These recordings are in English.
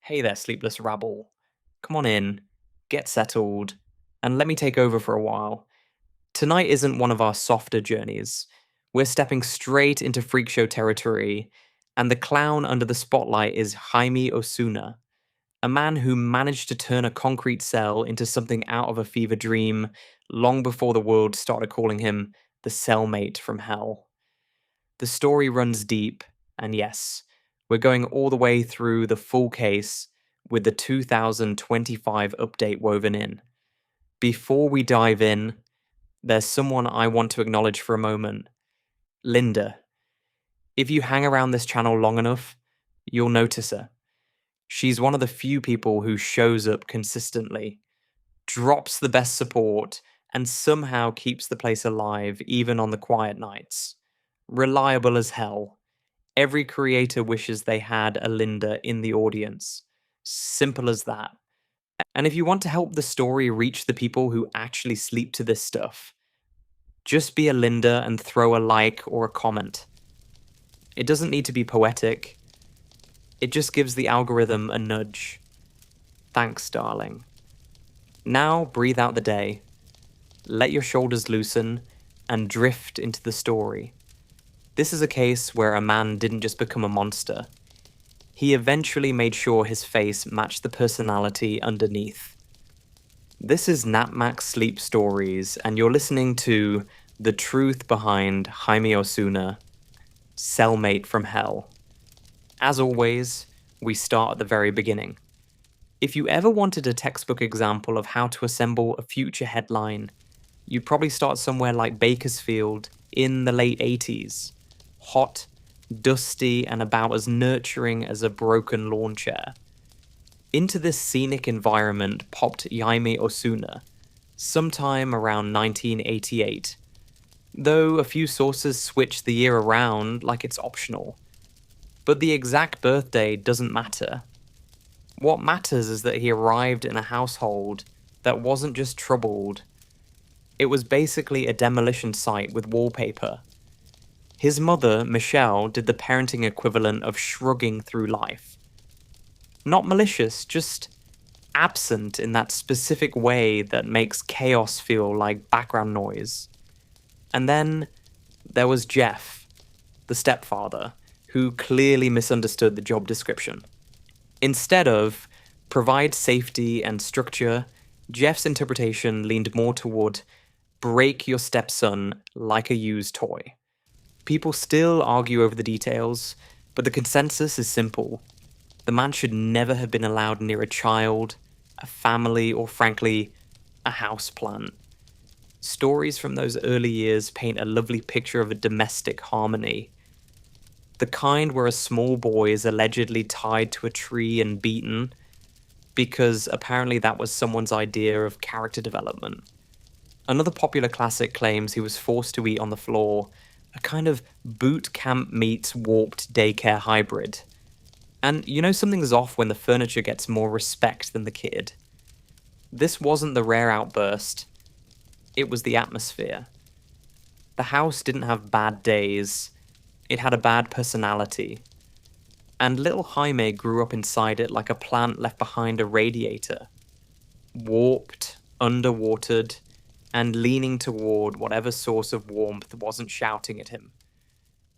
Hey there, sleepless rabble. Come on in, get settled, and let me take over for a while. Tonight isn't one of our softer journeys. We're stepping straight into freak show territory, and the clown under the spotlight is Jaime Osuna, a man who managed to turn a concrete cell into something out of a fever dream long before the world started calling him the cellmate from hell. The story runs deep, and yes, we're going all the way through the full case with the 2025 update woven in. Before we dive in, there's someone I want to acknowledge for a moment. Linda. If you hang around this channel long enough, you'll notice her. She's one of the few people who shows up consistently, drops the best support, and somehow keeps the place alive even on the quiet nights. Reliable as hell. Every creator wishes they had a Linda in the audience. Simple as that. And if you want to help the story reach the people who actually sleep to this stuff, just be a Linda and throw a like or a comment. It doesn't need to be poetic. It just gives the algorithm a nudge. Thanks, darling. Now breathe out the day. Let your shoulders loosen and drift into the story. This is a case where a man didn't just become a monster. He eventually made sure his face matched the personality underneath. This is Napmax Sleep Stories, and you're listening to The Truth Behind Jaime Osuna, Cellmate from Hell. As always, we start at the very beginning. If you ever wanted a textbook example of how to assemble a future headline, you'd probably start somewhere like Bakersfield in the late 80s. Hot, dusty, and about as nurturing as a broken lawn chair. Into this scenic environment popped Jaime Osuna, sometime around 1988, though a few sources switch the year around like it's optional. But the exact birthday doesn't matter. What matters is that he arrived in a household that wasn't just troubled, it was basically a demolition site with wallpaper. His mother, Michelle, did the parenting equivalent of shrugging through life. Not malicious, just absent in that specific way that makes chaos feel like background noise. And then there was Jeff, the stepfather, who clearly misunderstood the job description. Instead of provide safety and structure, Jeff's interpretation leaned more toward break your stepson like a used toy. People still argue over the details, but the consensus is simple. The man should never have been allowed near a child, a family, or frankly, a houseplant. Stories from those early years paint a lovely picture of a domestic harmony. The kind where a small boy is allegedly tied to a tree and beaten, because apparently that was someone's idea of character development. Another popular classic claims he was forced to eat on the floor, a kind of boot camp meets warped daycare hybrid. And you know something's off when the furniture gets more respect than the kid. This wasn't the rare outburst, it was the atmosphere. The house didn't have bad days, it had a bad personality. And little Jaime grew up inside it like a plant left behind a radiator. Warped, underwatered, and leaning toward whatever source of warmth wasn't shouting at him.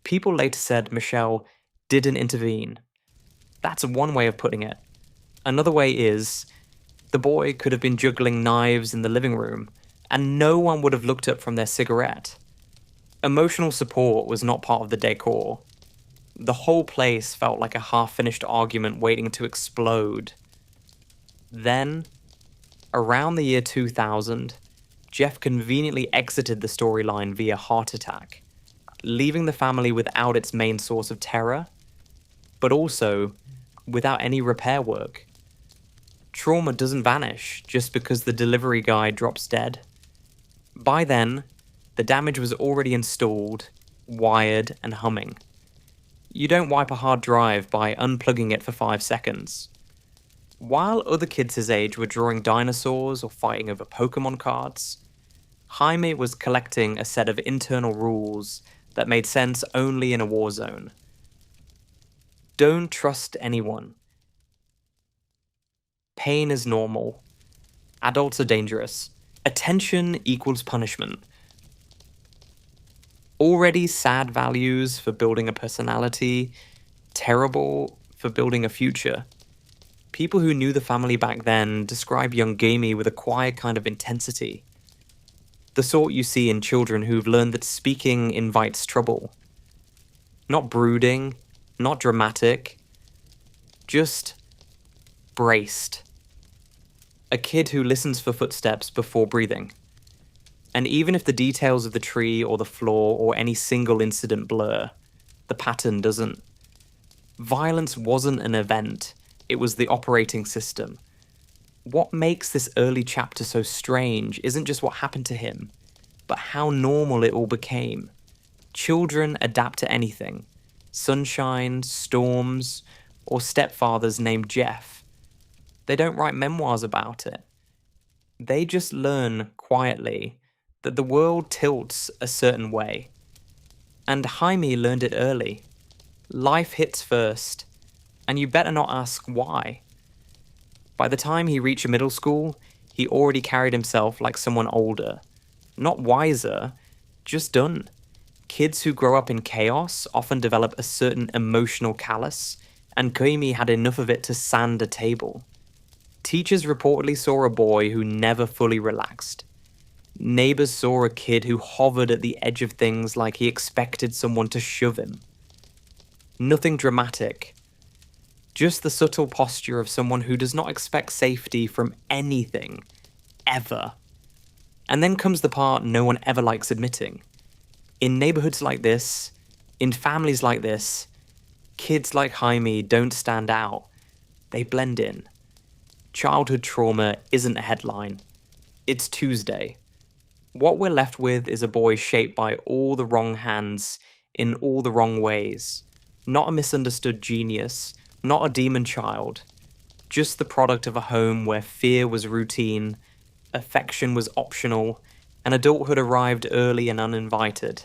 People later said Michelle didn't intervene. That's one way of putting it. Another way is, the boy could have been juggling knives in the living room, and no one would have looked up from their cigarette. Emotional support was not part of the decor. The whole place felt like a half-finished argument waiting to explode. Then, around the year 2000, Jeff conveniently exited the storyline via heart attack, leaving the family without its main source of terror, but also without any repair work. Trauma doesn't vanish just because the delivery guy drops dead. By then, the damage was already installed, wired, and humming. You don't wipe a hard drive by unplugging it for 5 seconds. While other kids his age were drawing dinosaurs or fighting over Pokemon cards, Jaime was collecting a set of internal rules that made sense only in a war zone. Don't trust anyone. pain is normal. Adults are dangerous. Attention equals punishment. Already sad values for building a personality, terrible for building a future. People who knew the family back then describe young Jaime with a quiet kind of intensity. The sort you see in children who've learned that speaking invites trouble. Not brooding, not dramatic, just braced. A kid who listens for footsteps before breathing. And even if the details of the tree or the floor or any single incident blur, the pattern doesn't. Violence wasn't an event, it was the operating system. What makes this early chapter so strange isn't just what happened to him, but how normal it all became. Children adapt to anything. Sunshine, storms, or stepfathers named Jeff. They don't write memoirs about it. They just learn quietly that the world tilts a certain way. And Jaime learned it early. Life hits first, and you better not ask why. By the time he reached middle school, he already carried himself like someone older. Not wiser, just done. Kids who grow up in chaos often develop a certain emotional callus, and Jaime had enough of it to sand a table. Teachers reportedly saw a boy who never fully relaxed. Neighbors saw a kid who hovered at the edge of things like he expected someone to shove him. Nothing dramatic. Just the subtle posture of someone who does not expect safety from anything, ever. And then comes the part no one ever likes admitting. In neighborhoods like this, in families like this, kids like Jaime don't stand out. They blend in. Childhood trauma isn't a headline. It's Tuesday. What we're left with is a boy shaped by all the wrong hands in all the wrong ways. Not a misunderstood genius, not a demon child. Just the product of a home where fear was routine, affection was optional, and adulthood arrived early and uninvited.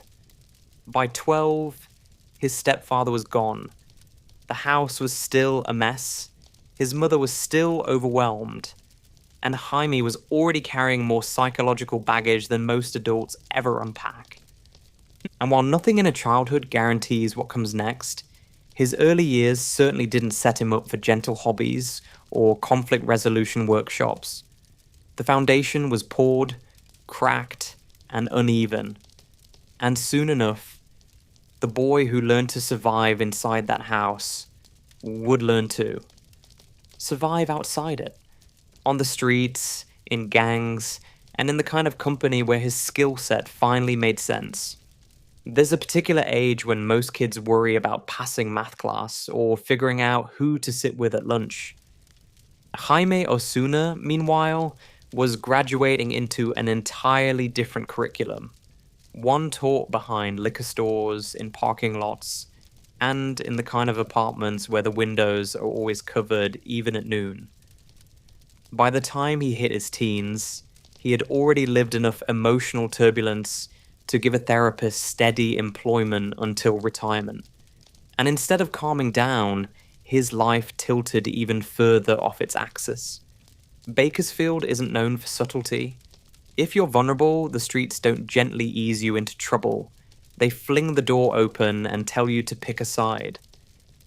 By 12, his stepfather was gone. The house was still a mess. His mother was still overwhelmed. And Jaime was already carrying more psychological baggage than most adults ever unpack. And while nothing in a childhood guarantees what comes next, his early years certainly didn't set him up for gentle hobbies or conflict resolution workshops. The foundation was poured, cracked, and uneven. And soon enough, the boy who learned to survive inside that house would learn to survive outside it. On the streets, in gangs, and in the kind of company where his skill set finally made sense. There's a particular age when most kids worry about passing math class or figuring out who to sit with at lunch. Jaime Osuna, meanwhile, was graduating into an entirely different curriculum. One taught behind liquor stores, in parking lots, and in the kind of apartments where the windows are always covered even at noon. By the time he hit his teens, he had already lived enough emotional turbulence to give a therapist steady employment until retirement. And instead of calming down, his life tilted even further off its axis. Bakersfield isn't known for subtlety. If you're vulnerable, the streets don't gently ease you into trouble. They fling the door open and tell you to pick a side.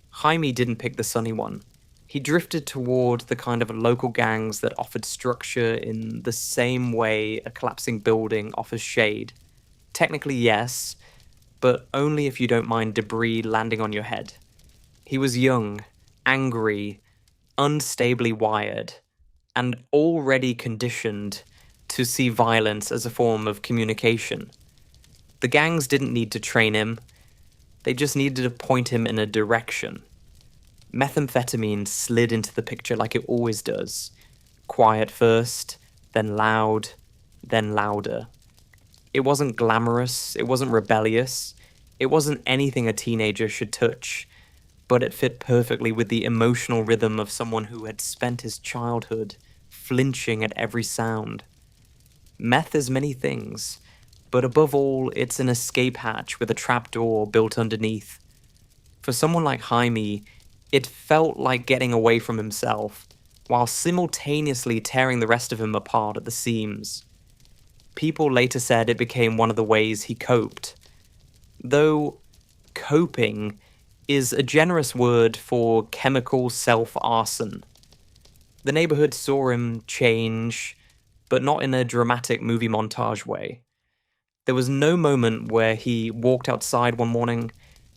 Jaime didn't pick the sunny one. He drifted toward the kind of local gangs that offered structure in the same way a collapsing building offers shade. Technically, yes, but only if you don't mind debris landing on your head. He was young, angry, unstably wired, and already conditioned to see violence as a form of communication. The gangs didn't need to train him, they just needed to point him in a direction. Methamphetamine slid into the picture like it always does. Quiet first, then loud, then louder. It wasn't glamorous, it wasn't rebellious, it wasn't anything a teenager should touch, but it fit perfectly with the emotional rhythm of someone who had spent his childhood flinching at every sound. Meth is many things, but above all, it's an escape hatch with a trapdoor built underneath. For someone like Jaime, it felt like getting away from himself, while simultaneously tearing the rest of him apart at the seams. People later said it became one of the ways he coped. Though coping is a generous word for chemical self-arson. The neighborhood saw him change, but not in a dramatic movie montage way. There was no moment where he walked outside one morning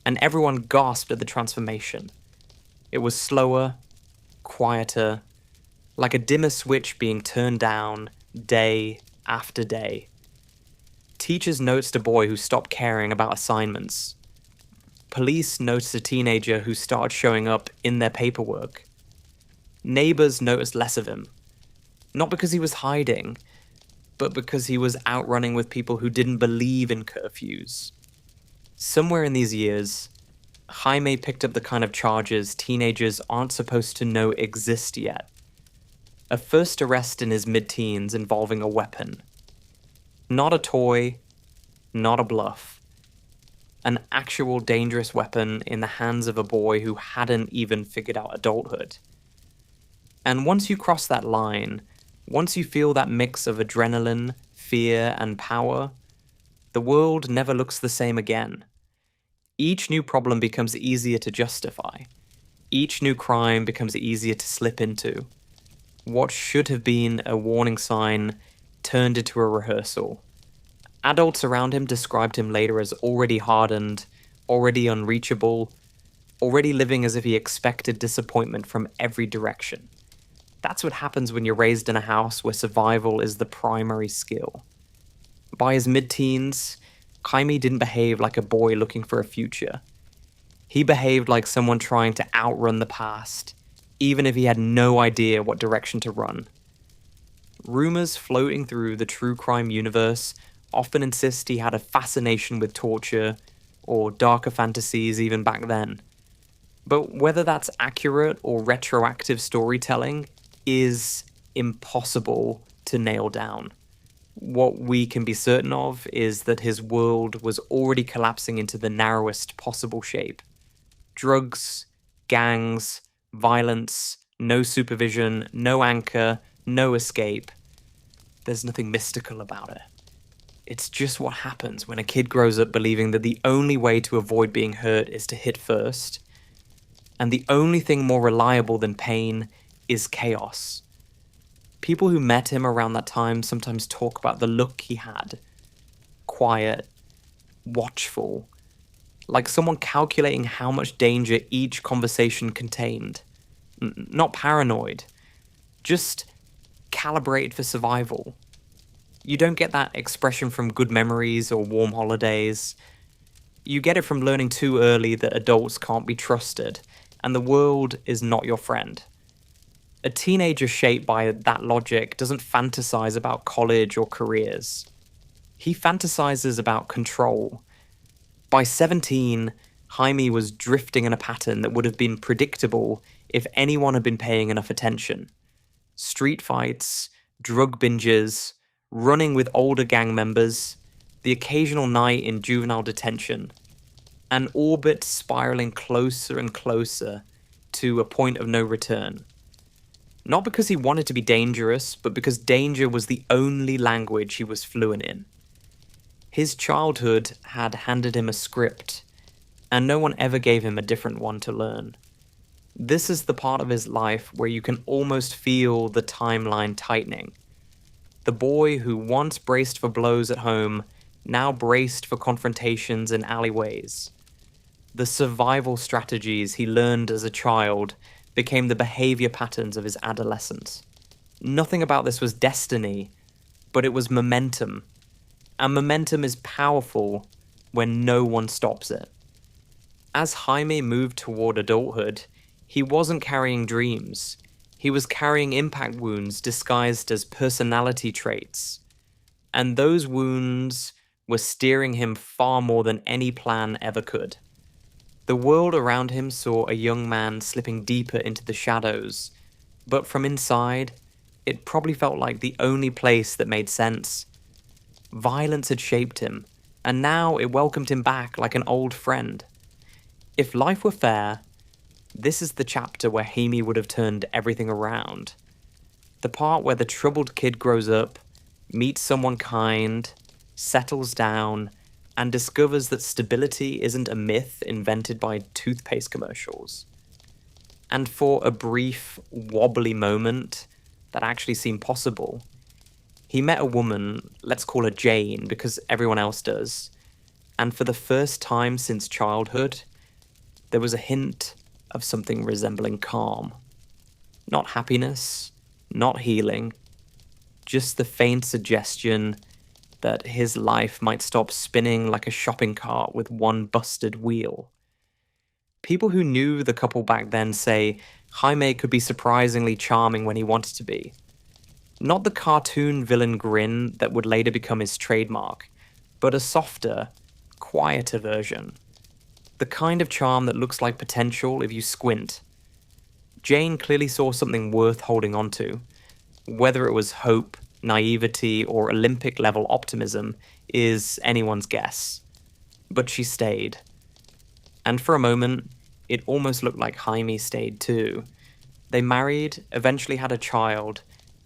and everyone gasped at the transformation. It was slower, quieter, like a dimmer switch being turned down day after day. Teachers noticed a boy who stopped caring about assignments. Police noticed a teenager who started showing up in their paperwork. Neighbors noticed less of him. Not because he was hiding, but because he was outrunning with people who didn't believe in curfews. Somewhere in these years, Jaime picked up the kind of charges teenagers aren't supposed to know exist yet. A first arrest in his mid-teens involving a weapon. Not a toy, not a bluff. An actual dangerous weapon in the hands of a boy who hadn't even figured out adulthood. And once you cross that line, once you feel that mix of adrenaline, fear, and power, the world never looks the same again. Each new problem becomes easier to justify. Each new crime becomes easier to slip into. What should have been a warning sign turned into a rehearsal. Adults around him described him later as already hardened, already unreachable, already living as if he expected disappointment from every direction. That's what happens when you're raised in a house where survival is the primary skill. By his mid-teens, Jaime didn't behave like a boy looking for a future. He behaved like someone trying to outrun the past, even if he had no idea what direction to run. Rumors floating through the true crime universe often insist he had a fascination with torture, or darker fantasies even back then. But whether that's accurate or retroactive storytelling is impossible to nail down. What we can be certain of is that his world was already collapsing into the narrowest possible shape. Drugs, gangs, violence, no supervision, no anchor, no escape. There's nothing mystical about it. It's just what happens when a kid grows up believing that the only way to avoid being hurt is to hit first, and the only thing more reliable than pain is chaos. People who met him around that time sometimes talk about the look he had. Quiet, watchful, like someone calculating how much danger each conversation contained. Not paranoid, just calibrated for survival. You don't get that expression from good memories or warm holidays. You get it from learning too early that adults can't be trusted, and the world is not your friend. A teenager shaped by that logic doesn't fantasize about college or careers. He fantasizes about control. By 17, Jaime was drifting in a pattern that would have been predictable if anyone had been paying enough attention. Street fights, drug binges, running with older gang members, the occasional night in juvenile detention, an orbit spiraling closer and closer to a point of no return. Not because he wanted to be dangerous, but because danger was the only language he was fluent in. His childhood had handed him a script, and no one ever gave him a different one to learn. This is the part of his life where you can almost feel the timeline tightening. The boy who once braced for blows at home now braced for confrontations in alleyways. The survival strategies he learned as a child became the behavior patterns of his adolescence. Nothing about this was destiny, but it was momentum. And momentum is powerful when no one stops it. As Jaime moved toward adulthood, he wasn't carrying dreams. He was carrying impact wounds disguised as personality traits. And those wounds were steering him far more than any plan ever could. The world around him saw a young man slipping deeper into the shadows, but from inside, it probably felt like the only place that made sense. Violence had shaped him, and now it welcomed him back like an old friend. If life were fair, This is the chapter where Jaime would have turned everything around. The part where the troubled kid grows up, meets someone kind, settles down, and discovers that stability isn't a myth invented by toothpaste commercials. And for a brief, wobbly moment that actually seemed possible, he met a woman, let's call her Jane because everyone else does, and for the first time since childhood, there was a hint of something resembling calm. Not happiness, not healing, just the faint suggestion that his life might stop spinning like a shopping cart with one busted wheel. People who knew the couple back then say Jaime could be surprisingly charming when he wanted to be. Not the cartoon villain grin that would later become his trademark, but a softer, quieter version. The kind of charm that looks like potential if you squint. Jane clearly saw something worth holding on to. Whether it was hope, naivety, or Olympic-level optimism is anyone's guess. But she stayed. And for a moment, it almost looked like Jaime stayed too. They married, eventually had a child,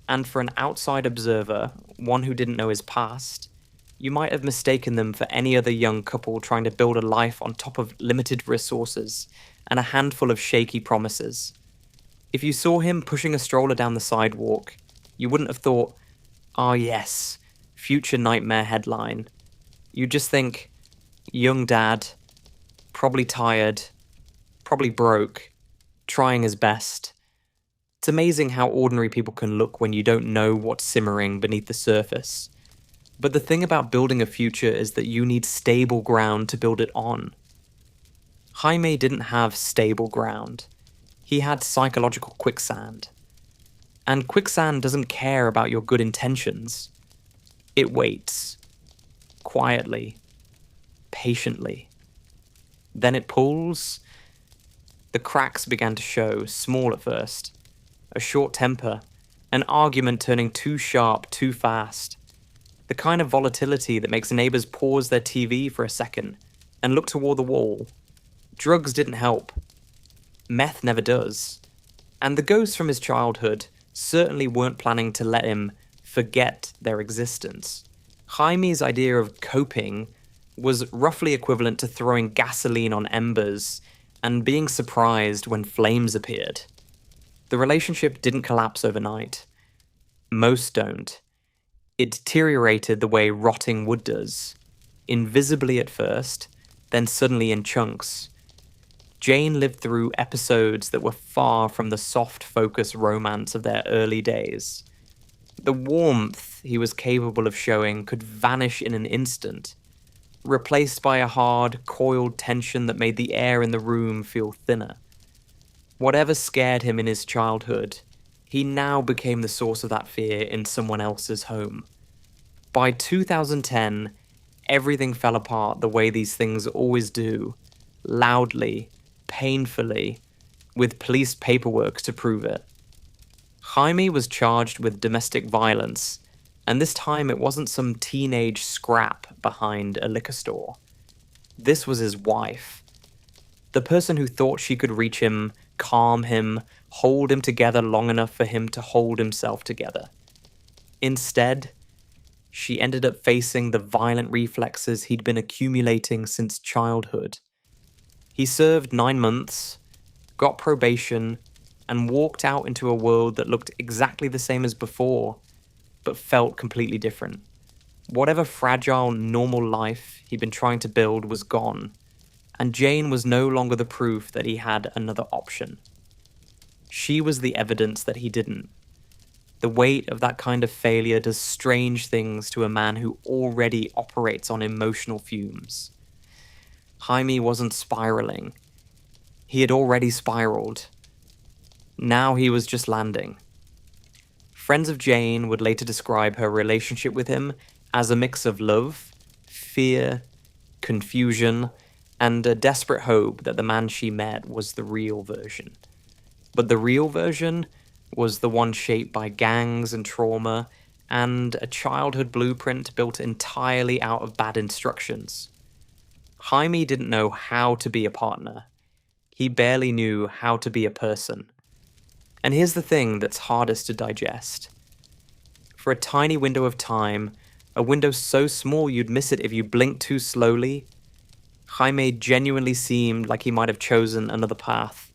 and for an outside observer, one who didn't know his past, you might have mistaken them for any other young couple trying to build a life on top of limited resources and a handful of shaky promises. If you saw him pushing a stroller down the sidewalk, you wouldn't have thought, "Ah, yes, future nightmare headline." You'd just think, young dad, probably tired, probably broke, trying his best. It's amazing how ordinary people can look when you don't know what's simmering beneath the surface. But the thing about building a future is that you need stable ground to build it on. Jaime didn't have stable ground. He had psychological quicksand. And quicksand doesn't care about your good intentions. It waits. Quietly. Patiently. Then it pulls. The cracks began to show, small at first. A short temper. An argument turning too sharp too fast. The kind of volatility that makes neighbors pause their TV for a second and look toward the wall. Drugs didn't help. Meth never does. And the ghosts from his childhood certainly weren't planning to let him forget their existence. Jaime's idea of coping was roughly equivalent to throwing gasoline on embers and being surprised when flames appeared. The relationship didn't collapse overnight. Most don't. It deteriorated the way rotting wood does, invisibly at first, then suddenly in chunks. Jane lived through episodes that were far from the soft focus romance of their early days. The warmth he was capable of showing could vanish in an instant, replaced by a hard, coiled tension that made the air in the room feel thinner. Whatever scared him in his childhood, he now became the source of that fear in someone else's home. By 2010, everything fell apart the way these things always do, loudly, painfully, with police paperwork to prove it. Jaime was charged with domestic violence, and this time it wasn't some teenage scrap behind a liquor store. This was his wife. The person who thought she could reach him, calm him, hold him together long enough for him to hold himself together. Instead, she ended up facing the violent reflexes he'd been accumulating since childhood. He served 9 months, got probation, and walked out into a world that looked exactly the same as before, but felt completely different. Whatever fragile, normal life he'd been trying to build was gone, and Jane was no longer the proof that he had another option. She was the evidence that he didn't. The weight of that kind of failure does strange things to a man who already operates on emotional fumes. Jaime wasn't spiraling. He had already spiraled. Now he was just landing. Friends of Jane would later describe her relationship with him as a mix of love, fear, confusion, and a desperate hope that the man she met was the real version. But the real version was the one shaped by gangs and trauma and a childhood blueprint built entirely out of bad instructions. Jaime didn't know how to be a partner. he barely knew how to be a person. And here's the thing that's hardest to digest. For a tiny window of time, a window so small you'd miss it if you blinked too slowly, Jaime genuinely seemed like he might have chosen another path.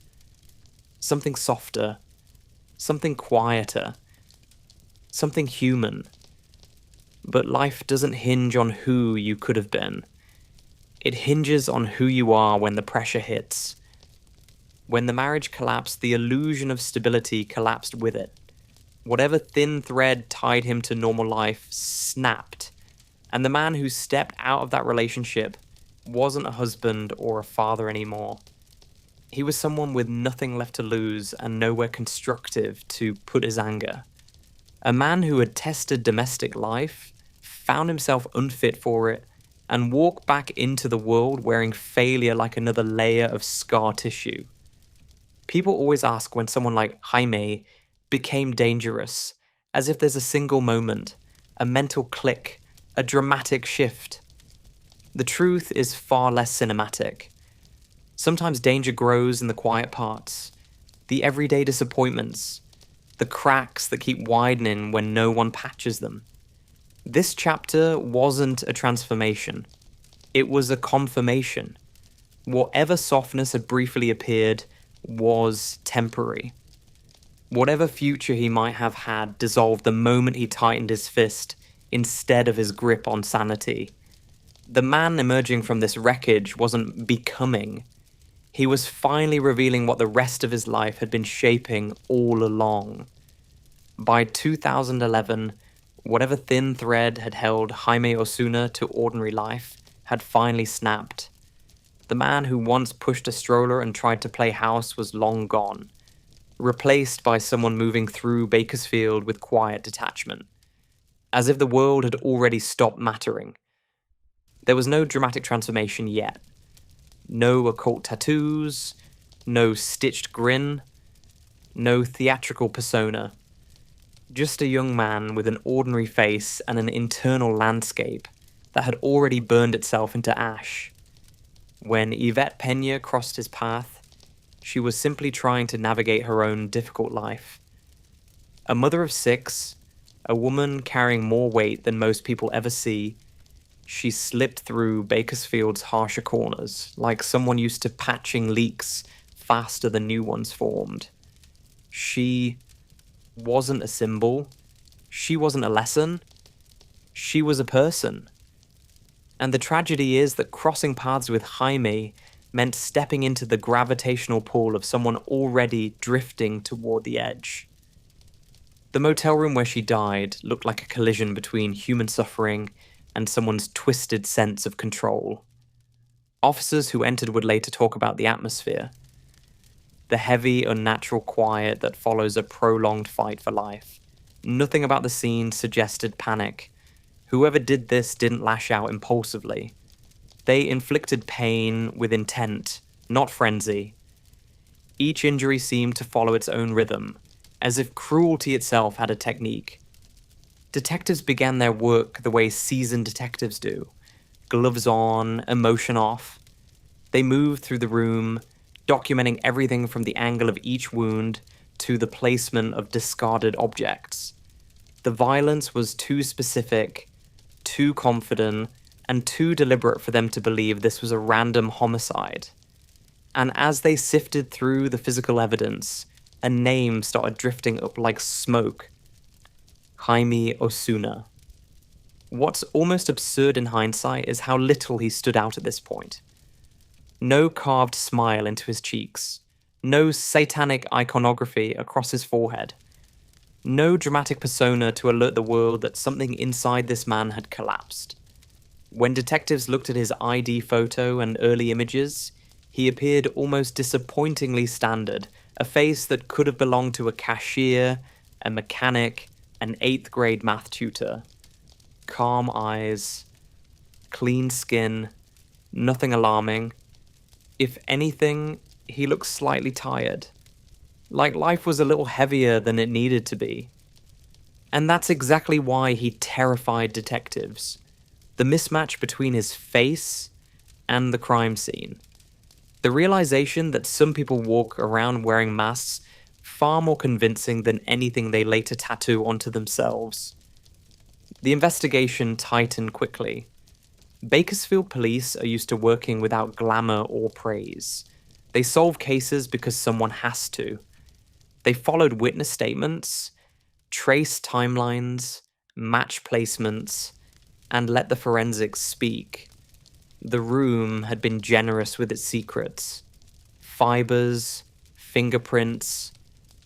Something softer, something quieter, something human. But life doesn't hinge on who you could have been. It hinges on who you are when the pressure hits. When the marriage collapsed, the illusion of stability collapsed with it. Whatever thin thread tied him to normal life snapped, and the man who stepped out of that relationship wasn't a husband or a father anymore. He was someone with nothing left to lose and nowhere constructive to put his anger. A man who had tested domestic life, found himself unfit for it, and walked back into the world wearing failure like another layer of scar tissue. People always ask when someone like Jaime became dangerous, as if there's a single moment, a mental click, a dramatic shift. The truth is far less cinematic. Sometimes danger grows in the quiet parts, the everyday disappointments, the cracks that keep widening when no one patches them. This chapter wasn't a transformation. It was a confirmation. Whatever softness had briefly appeared was temporary. Whatever future he might have had dissolved the moment he tightened his fist instead of his grip on sanity. The man emerging from this wreckage wasn't becoming. He was finally revealing what the rest of his life had been shaping all along. By 2011, whatever thin thread had held Jaime Osuna to ordinary life had finally snapped. The man who once pushed a stroller and tried to play house was long gone, replaced by someone moving through Bakersfield with quiet detachment, as if the world had already stopped mattering. There was no dramatic transformation yet. No occult tattoos, no stitched grin, no theatrical persona. Just a young man with an ordinary face and an internal landscape that had already burned itself into ash. When Yvette Pena crossed his path, she was simply trying to navigate her own difficult life. A mother of 6, a woman carrying more weight than most people ever see, she slipped through Bakersfield's harsher corners, like someone used to patching leaks faster than new ones formed. She wasn't a symbol. She wasn't a lesson. She was a person. And the tragedy is that crossing paths with Jaime meant stepping into the gravitational pull of someone already drifting toward the edge. The motel room where she died looked like a collision between human suffering and someone's twisted sense of control. Officers who entered would later talk about the atmosphere. The heavy, unnatural quiet that follows a prolonged fight for life. Nothing about the scene suggested panic. Whoever did this didn't lash out impulsively. They inflicted pain with intent, not frenzy. Each injury seemed to follow its own rhythm, as if cruelty itself had a technique. Detectives began their work the way seasoned detectives do. Gloves on, emotion off. They moved through the room, documenting everything from the angle of each wound to the placement of discarded objects. The violence was too specific, too confident, and too deliberate for them to believe this was a random homicide. And as they sifted through the physical evidence, a name started drifting up like smoke. Jaime Osuna. What's almost absurd in hindsight is how little he stood out at this point. No carved smile into his cheeks. No satanic iconography across his forehead. No dramatic persona to alert the world that something inside this man had collapsed. When detectives looked at his ID photo and early images, he appeared almost disappointingly standard, a face that could have belonged to a cashier, a mechanic, an 8th grade math tutor. Calm eyes, clean skin, nothing alarming. If anything, he looked slightly tired. Like life was a little heavier than it needed to be. And that's exactly why he terrified detectives. The mismatch between his face and the crime scene. The realization that some people walk around wearing masks far more convincing than anything they later tattoo onto themselves. The investigation tightened quickly. Bakersfield police are used to working without glamour or praise. They solve cases because someone has to. They followed witness statements, traced timelines, match placements, and let the forensics speak. The room had been generous with its secrets. Fibers, fingerprints,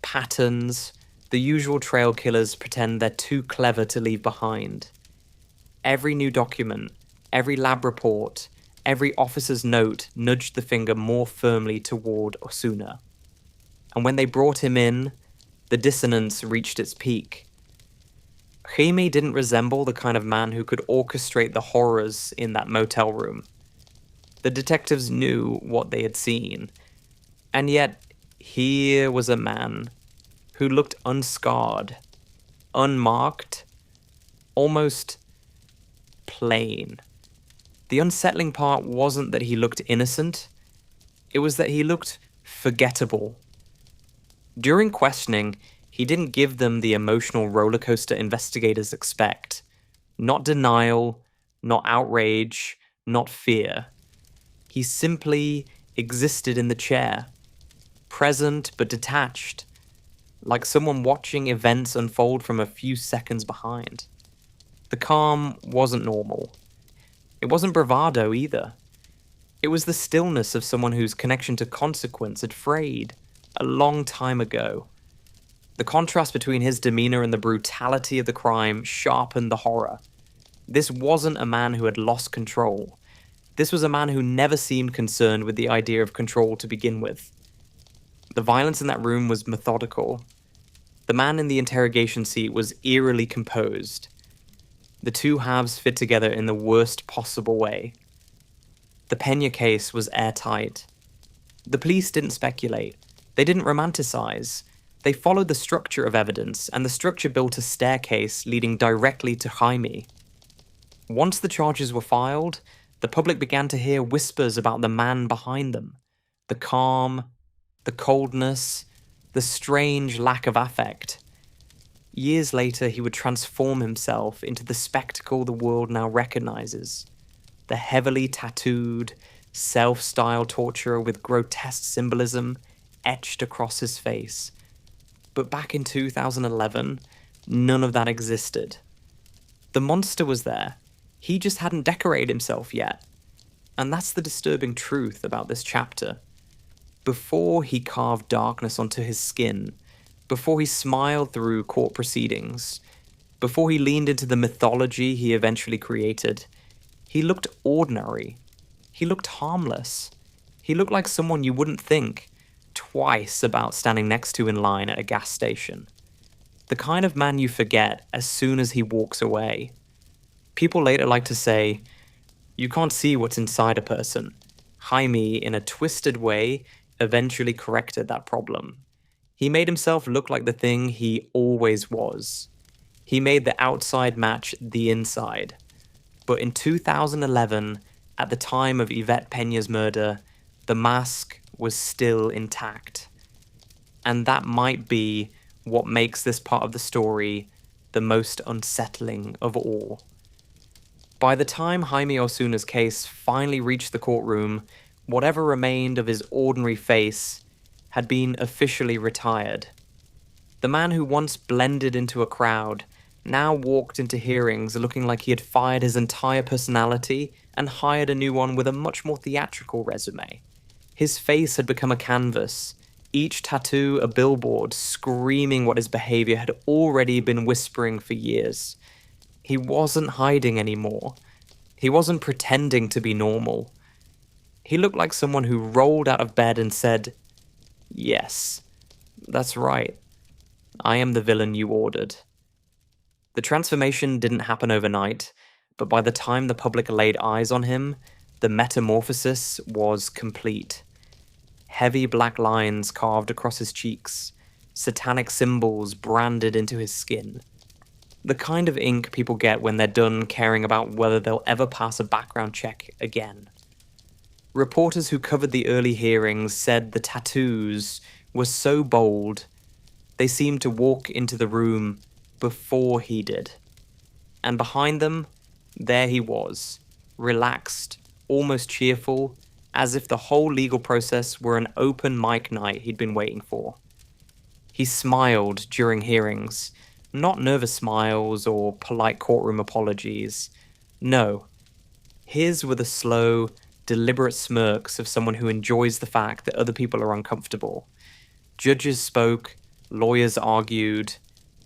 patterns, the usual trail killers pretend they're too clever to leave behind. Every new document, every lab report, every officer's note nudged the finger more firmly toward Osuna. And when they brought him in, the dissonance reached its peak. Jaime didn't resemble the kind of man who could orchestrate the horrors in that motel room. The detectives knew what they had seen, and yet here was a man who looked unscarred, unmarked, almost plain. The unsettling part wasn't that he looked innocent, it was that he looked forgettable. During questioning, he didn't give them the emotional rollercoaster investigators expect. Not denial, not outrage, not fear. He simply existed in the chair, present but detached, like someone watching events unfold from a few seconds behind. The calm wasn't normal. It wasn't bravado either. It was the stillness of someone whose connection to consequence had frayed a long time ago. The contrast between his demeanor and the brutality of the crime sharpened the horror. This wasn't a man who had lost control. This was a man who never seemed concerned with the idea of control to begin with. The violence in that room was methodical. The man in the interrogation seat was eerily composed. The two halves fit together in the worst possible way. The Pena case was airtight. The police didn't speculate. They didn't romanticize. They followed the structure of evidence, and the structure built a staircase leading directly to Jaime. Once the charges were filed, the public began to hear whispers about the man behind them. The calm, the coldness, the strange lack of affect. Years later, he would transform himself into the spectacle the world now recognizes. The heavily tattooed, self-styled torturer with grotesque symbolism etched across his face. But back in 2011, none of that existed. The monster was there. He just hadn't decorated himself yet. And that's the disturbing truth about this chapter. Before he carved darkness onto his skin, before he smiled through court proceedings, before he leaned into the mythology he eventually created, he looked ordinary. He looked harmless. He looked like someone you wouldn't think twice about standing next to in line at a gas station. The kind of man you forget as soon as he walks away. People later like to say, you can't see what's inside a person. Jaime, in a twisted way, eventually corrected that problem. He made himself look like the thing he always was. He made the outside match the inside. But in 2011, at the time of Yvette Pena's murder, the mask was still intact. And that might be what makes this part of the story the most unsettling of all. By the time Jaime Osuna's case finally reached the courtroom, whatever remained of his ordinary face had been officially retired. The man who once blended into a crowd now walked into hearings looking like he had fired his entire personality and hired a new one with a much more theatrical resume. His face had become a canvas, each tattoo a billboard screaming what his behavior had already been whispering for years. He wasn't hiding anymore. He wasn't pretending to be normal. He looked like someone who rolled out of bed and said, "Yes, that's right. I am the villain you ordered." The transformation didn't happen overnight, but by the time the public laid eyes on him, the metamorphosis was complete. Heavy black lines carved across his cheeks, satanic symbols branded into his skin. The kind of ink people get when they're done caring about whether they'll ever pass a background check again. Reporters who covered the early hearings said the tattoos were so bold, they seemed to walk into the room before he did. And behind them, there he was, relaxed, almost cheerful, as if the whole legal process were an open mic night he'd been waiting for. He smiled during hearings, not nervous smiles or polite courtroom apologies. No, his were the slow, deliberate smirks of someone who enjoys the fact that other people are uncomfortable. Judges spoke, lawyers argued,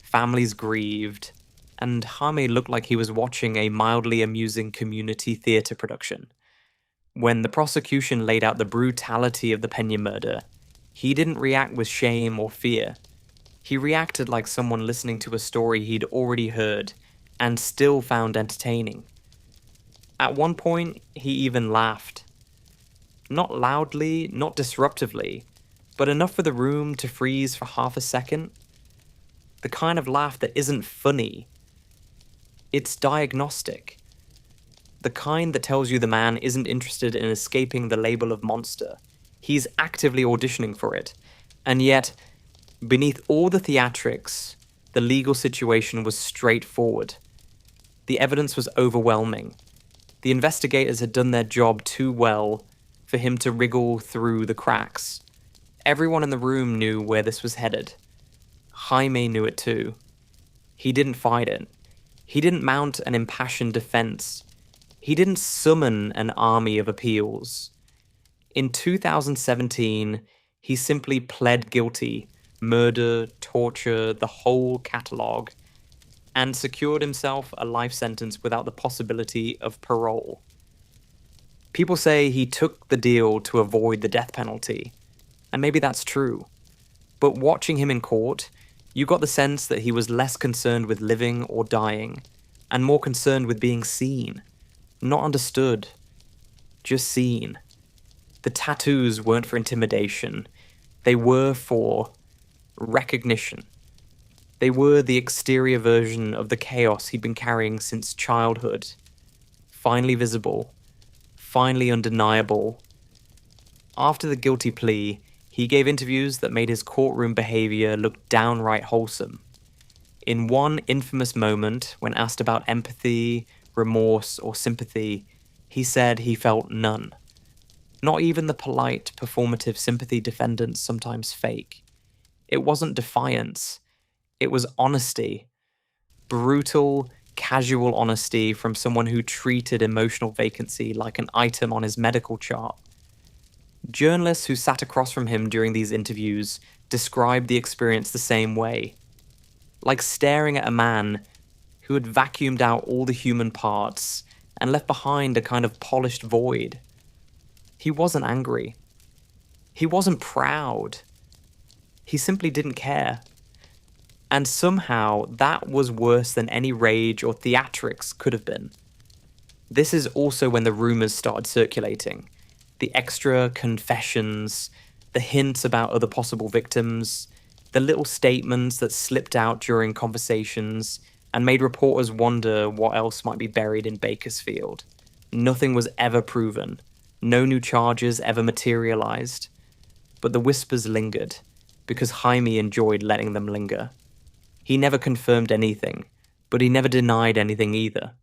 families grieved, and Jaime looked like he was watching a mildly amusing community theatre production. When the prosecution laid out the brutality of the Peña murder, he didn't react with shame or fear. He reacted like someone listening to a story he'd already heard and still found entertaining. At one point, he even laughed. Not loudly, not disruptively, but enough for the room to freeze for half a second. The kind of laugh that isn't funny. It's diagnostic. The kind that tells you the man isn't interested in escaping the label of monster. He's actively auditioning for it. And yet, beneath all the theatrics, the legal situation was straightforward. The evidence was overwhelming. The investigators had done their job too well for him to wriggle through the cracks. Everyone in the room knew where this was headed. Jaime knew it too. He didn't fight it. He didn't mount an impassioned defense. He didn't summon an army of appeals. In 2017, he simply pled guilty, murder, torture, the whole catalogue, and secured himself a life sentence without the possibility of parole. People say he took the deal to avoid the death penalty, and maybe that's true. But watching him in court, you got the sense that he was less concerned with living or dying, and more concerned with being seen. Not understood, just seen. The tattoos weren't for intimidation. They were for recognition. They were the exterior version of the chaos he'd been carrying since childhood. Finally visible, finally undeniable. After the guilty plea, he gave interviews that made his courtroom behavior look downright wholesome. In one infamous moment, when asked about empathy, remorse, or sympathy, he said he felt none. Not even the polite, performative sympathy defendants sometimes fake. It wasn't defiance. It was honesty. Brutal, casual honesty from someone who treated emotional vacancy like an item on his medical chart. Journalists who sat across from him during these interviews described the experience the same way. Like staring at a man who had vacuumed out all the human parts and left behind a kind of polished void. He wasn't angry. He wasn't proud. He simply didn't care. And somehow that was worse than any rage or theatrics could have been. This is also when the rumors started circulating. The extra confessions, the hints about other possible victims, the little statements that slipped out during conversations and made reporters wonder what else might be buried in Bakersfield. Nothing was ever proven. No new charges ever materialized. But the whispers lingered, because Jaime enjoyed letting them linger. He never confirmed anything, but he never denied anything either.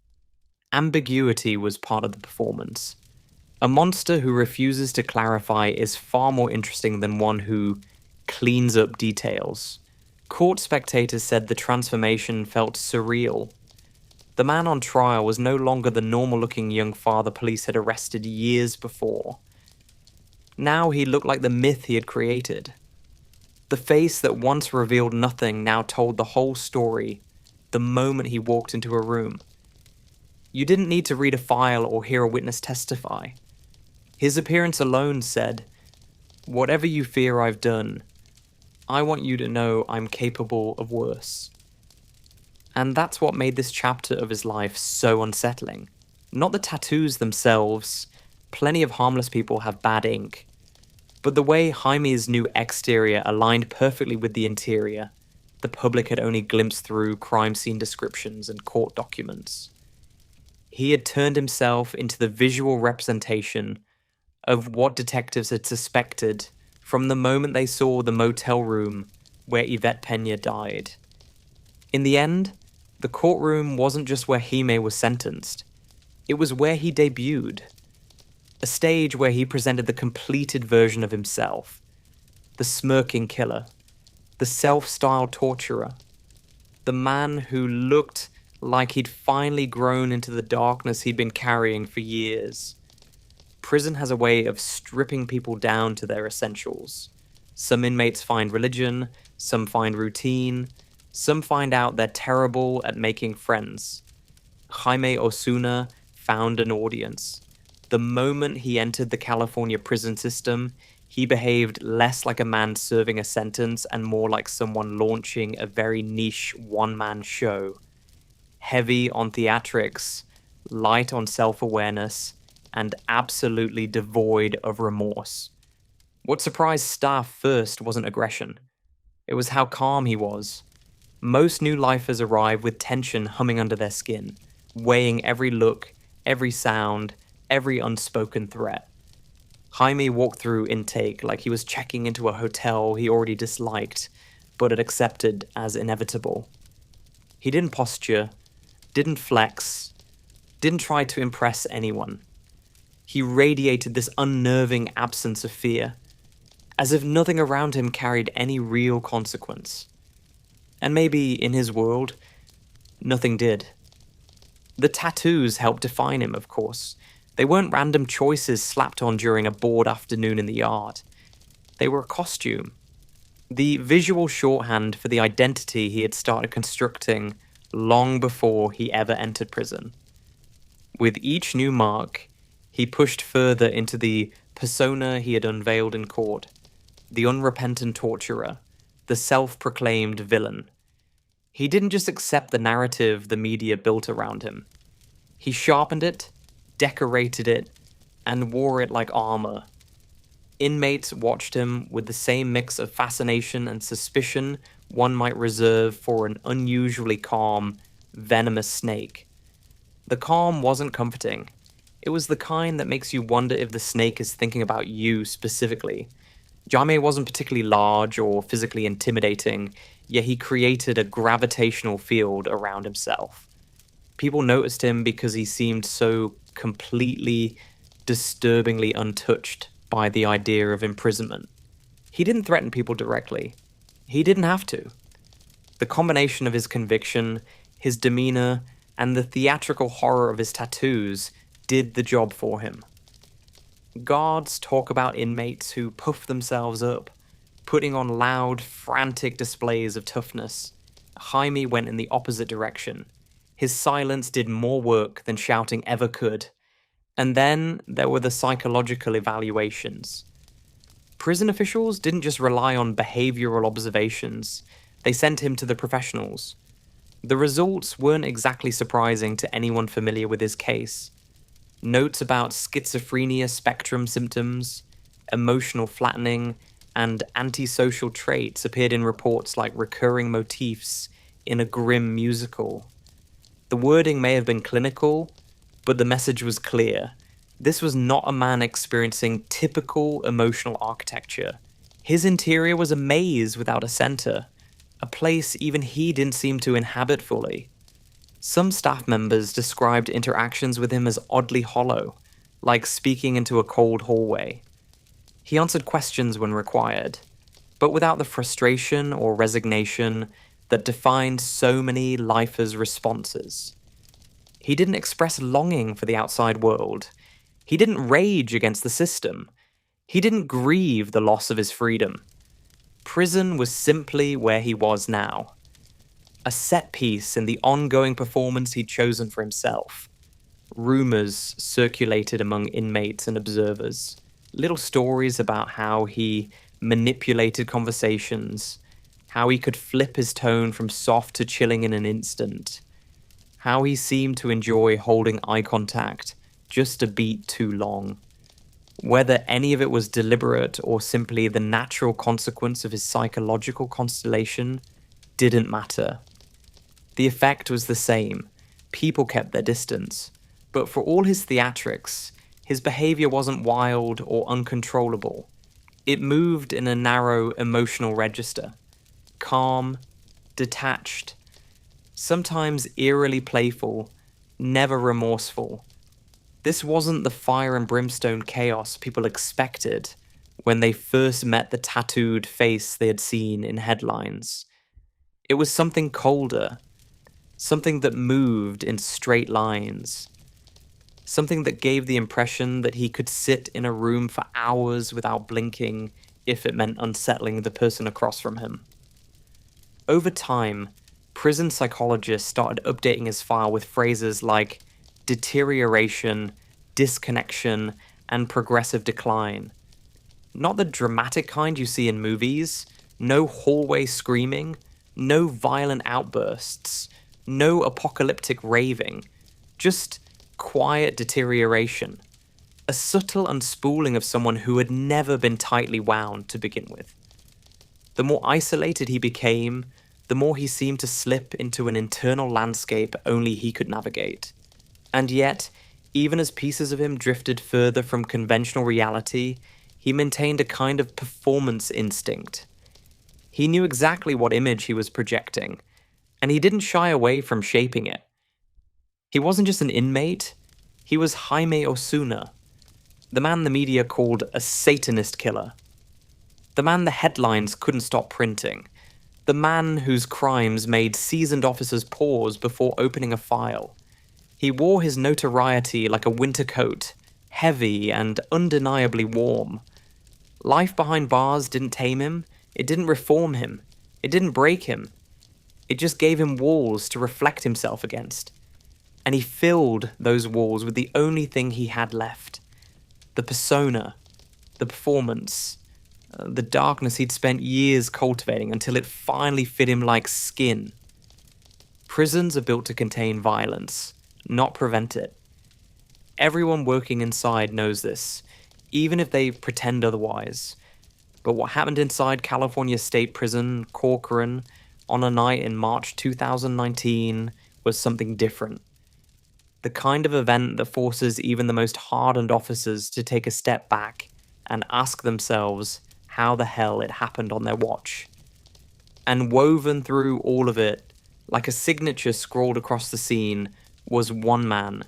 Ambiguity was part of the performance. A monster who refuses to clarify is far more interesting than one who cleans up details. Court spectators said the transformation felt surreal. The man on trial was no longer the normal-looking young father police had arrested years before. Now he looked like the myth he had created. The face that once revealed nothing now told the whole story the moment he walked into a room. You didn't need to read a file or hear a witness testify. His appearance alone said, "Whatever you fear I've done, I want you to know I'm capable of worse." And that's what made this chapter of his life so unsettling. Not the tattoos themselves. Plenty of harmless people have bad ink. But the way Jaime's new exterior aligned perfectly with the interior, the public had only glimpsed through crime scene descriptions and court documents. He had turned himself into the visual representation of what detectives had suspected from the moment they saw the motel room where Yvette Peña died. In the end, the courtroom wasn't just where Jaime was sentenced. It was where he debuted. A stage where he presented the completed version of himself. The smirking killer. The self-styled torturer. The man who looked like he'd finally grown into the darkness he'd been carrying for years. Prison has a way of stripping people down to their essentials. Some inmates find religion, some find routine, some find out they're terrible at making friends. Jaime Osuna found an audience. The moment he entered the California prison system, he behaved less like a man serving a sentence and more like someone launching a very niche one-man show. Heavy on theatrics, light on self-awareness, and absolutely devoid of remorse. What surprised staff first wasn't aggression. It was how calm he was. Most new lifers arrive with tension humming under their skin, weighing every look, every sound, every unspoken threat. Jaime walked through intake like he was checking into a hotel he already disliked, but had accepted as inevitable. He didn't posture, didn't flex, didn't try to impress anyone. He radiated this unnerving absence of fear, as if nothing around him carried any real consequence. And maybe, in his world, nothing did. The tattoos helped define him, of course. They weren't random choices slapped on during a bored afternoon in the yard. They were a costume. The visual shorthand for the identity he had started constructing long before he ever entered prison. With each new mark, he pushed further into the persona he had unveiled in court, the unrepentant torturer, the self-proclaimed villain. He didn't just accept the narrative the media built around him. He sharpened it, decorated it, and wore it like armor. Inmates watched him with the same mix of fascination and suspicion one might reserve for an unusually calm, venomous snake. The calm wasn't comforting. It was the kind that makes you wonder if the snake is thinking about you specifically. Jaime wasn't particularly large or physically intimidating, yet he created a gravitational field around himself. People noticed him because he seemed so completely, disturbingly untouched by the idea of imprisonment. He didn't threaten people directly. He didn't have to. The combination of his conviction, his demeanor, and the theatrical horror of his tattoos did the job for him. Guards talk about inmates who puff themselves up, putting on loud, frantic displays of toughness. Jaime went in the opposite direction. His silence did more work than shouting ever could. And then there were the psychological evaluations. Prison officials didn't just rely on behavioral observations, they sent him to the professionals. The results weren't exactly surprising to anyone familiar with his case. Notes about schizophrenia spectrum symptoms, emotional flattening, and antisocial traits appeared in reports like recurring motifs in a grim musical. The wording may have been clinical, but the message was clear. This was not a man experiencing typical emotional architecture. His interior was a maze without a center, a place even he didn't seem to inhabit fully. Some staff members described interactions with him as oddly hollow, like speaking into a cold hallway. He answered questions when required, but without the frustration or resignation that defined so many lifers' responses. He didn't express longing for the outside world. He didn't rage against the system. He didn't grieve the loss of his freedom. Prison was simply where he was now. A set piece in the ongoing performance he'd chosen for himself. Rumors circulated among inmates and observers. Little stories about how he manipulated conversations, how he could flip his tone from soft to chilling in an instant, how he seemed to enjoy holding eye contact just a beat too long. Whether any of it was deliberate or simply the natural consequence of his psychological constellation didn't matter. The effect was the same. People kept their distance. But for all his theatrics, His behavior wasn't wild or uncontrollable. It moved in a narrow emotional register. Calm, detached, sometimes eerily playful, never remorseful. This wasn't the fire and brimstone chaos people expected when they first met the tattooed face they had seen in headlines. It was something colder, something that moved in straight lines, something that gave the impression that he could sit in a room for hours without blinking if it meant unsettling the person across from him. Over time, prison psychologists started updating his file with phrases like deterioration, disconnection, and progressive decline. Not the dramatic kind you see in movies, no hallway screaming, no violent outbursts, no apocalyptic raving, just quiet deterioration. A subtle unspooling of someone who had never been tightly wound to begin with. The more isolated he became, the more he seemed to slip into an internal landscape only he could navigate. And yet, even as pieces of him drifted further from conventional reality, he maintained a kind of performance instinct. He knew exactly what image he was projecting, and he didn't shy away from shaping it. He wasn't just an inmate, he was Jaime Osuna, the man the media called a Satanist killer. The man the headlines couldn't stop printing. The man whose crimes made seasoned officers pause before opening a file. He wore his notoriety like a winter coat, heavy and undeniably warm. Life behind bars didn't tame him, it didn't reform him, it didn't break him. It just gave him walls to reflect himself against. And he filled those walls with the only thing he had left. The persona, the performance, the darkness he'd spent years cultivating until it finally fit him like skin. Prisons are built to contain violence, not prevent it. Everyone working inside knows this, even if they pretend otherwise. But what happened inside California State Prison, Corcoran, on a night in March 2019 was something different. The kind of event that forces even the most hardened officers to take a step back and ask themselves how the hell it happened on their watch. And woven through all of it, like a signature scrawled across the scene, was one man,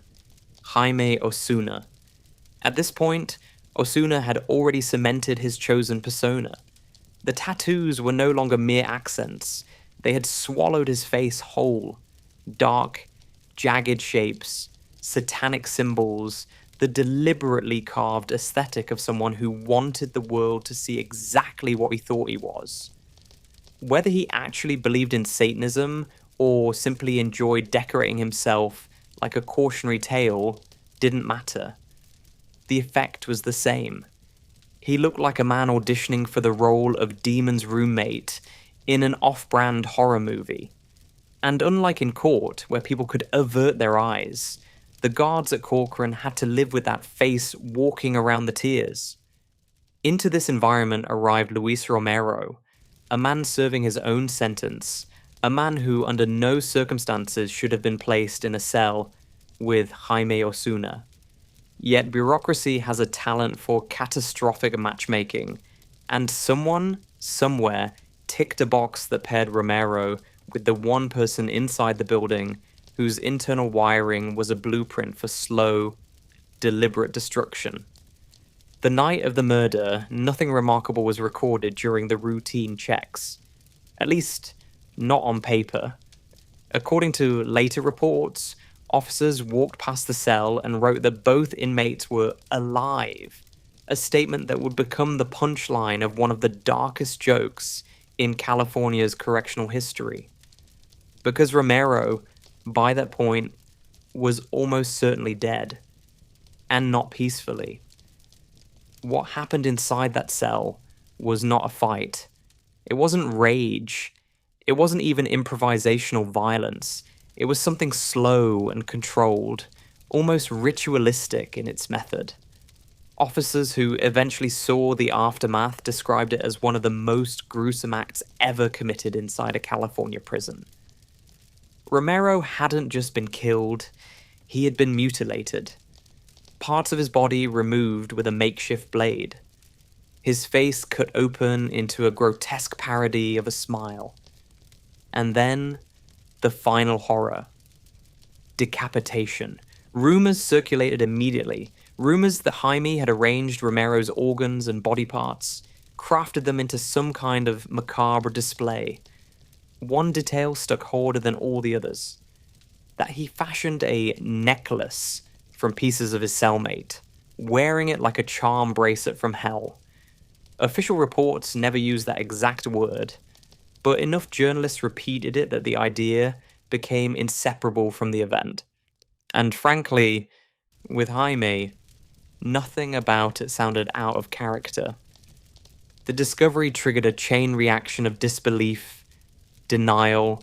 Jaime Osuna. At this point, Osuna had already cemented his chosen persona. The tattoos were no longer mere accents. They had swallowed his face whole. Dark, jagged shapes, satanic symbols, the deliberately carved aesthetic of someone who wanted the world to see exactly what he thought he was. Whether he actually believed in Satanism or simply enjoyed decorating himself like a cautionary tale didn't matter. The effect was the same. He looked like a man auditioning for the role of Demon's roommate in an off-brand horror movie. And unlike in court, where people could avert their eyes, the guards at Corcoran had to live with that face walking around the tiers. Into this environment arrived Luis Romero, a man serving his own sentence, a man who under no circumstances should have been placed in a cell with Jaime Osuna. Yet bureaucracy has a talent for catastrophic matchmaking, and someone, somewhere, ticked a box that paired Romero with the one person inside the building whose internal wiring was a blueprint for slow, deliberate destruction. The night of the murder, nothing remarkable was recorded during the routine checks. At least, not on paper. According to later reports, officers walked past the cell and wrote that both inmates were alive, a statement that would become the punchline of one of the darkest jokes in California's correctional history. Because Romero, by that point, was almost certainly dead, and not peacefully. What happened inside that cell was not a fight. It wasn't rage. It wasn't even improvisational violence. It was something slow and controlled, almost ritualistic in its method. Officers who eventually saw the aftermath described it as one of the most gruesome acts ever committed inside a California prison. Romero hadn't just been killed, he had been mutilated. parts of his body removed with a makeshift blade, his face cut open into a grotesque parody of a smile. And then, the final horror. Decapitation. Rumors circulated immediately. Rumors that Jaime had arranged Romero's organs and body parts, crafted them into some kind of macabre display. One detail stuck harder than all the others. That he fashioned a necklace from pieces of his cellmate, wearing it like a charm bracelet from hell. Official reports never used that exact word, but enough journalists repeated it that the idea became inseparable from the event. And frankly, with Jaime, nothing about it sounded out of character. The discovery triggered a chain reaction of disbelief, denial,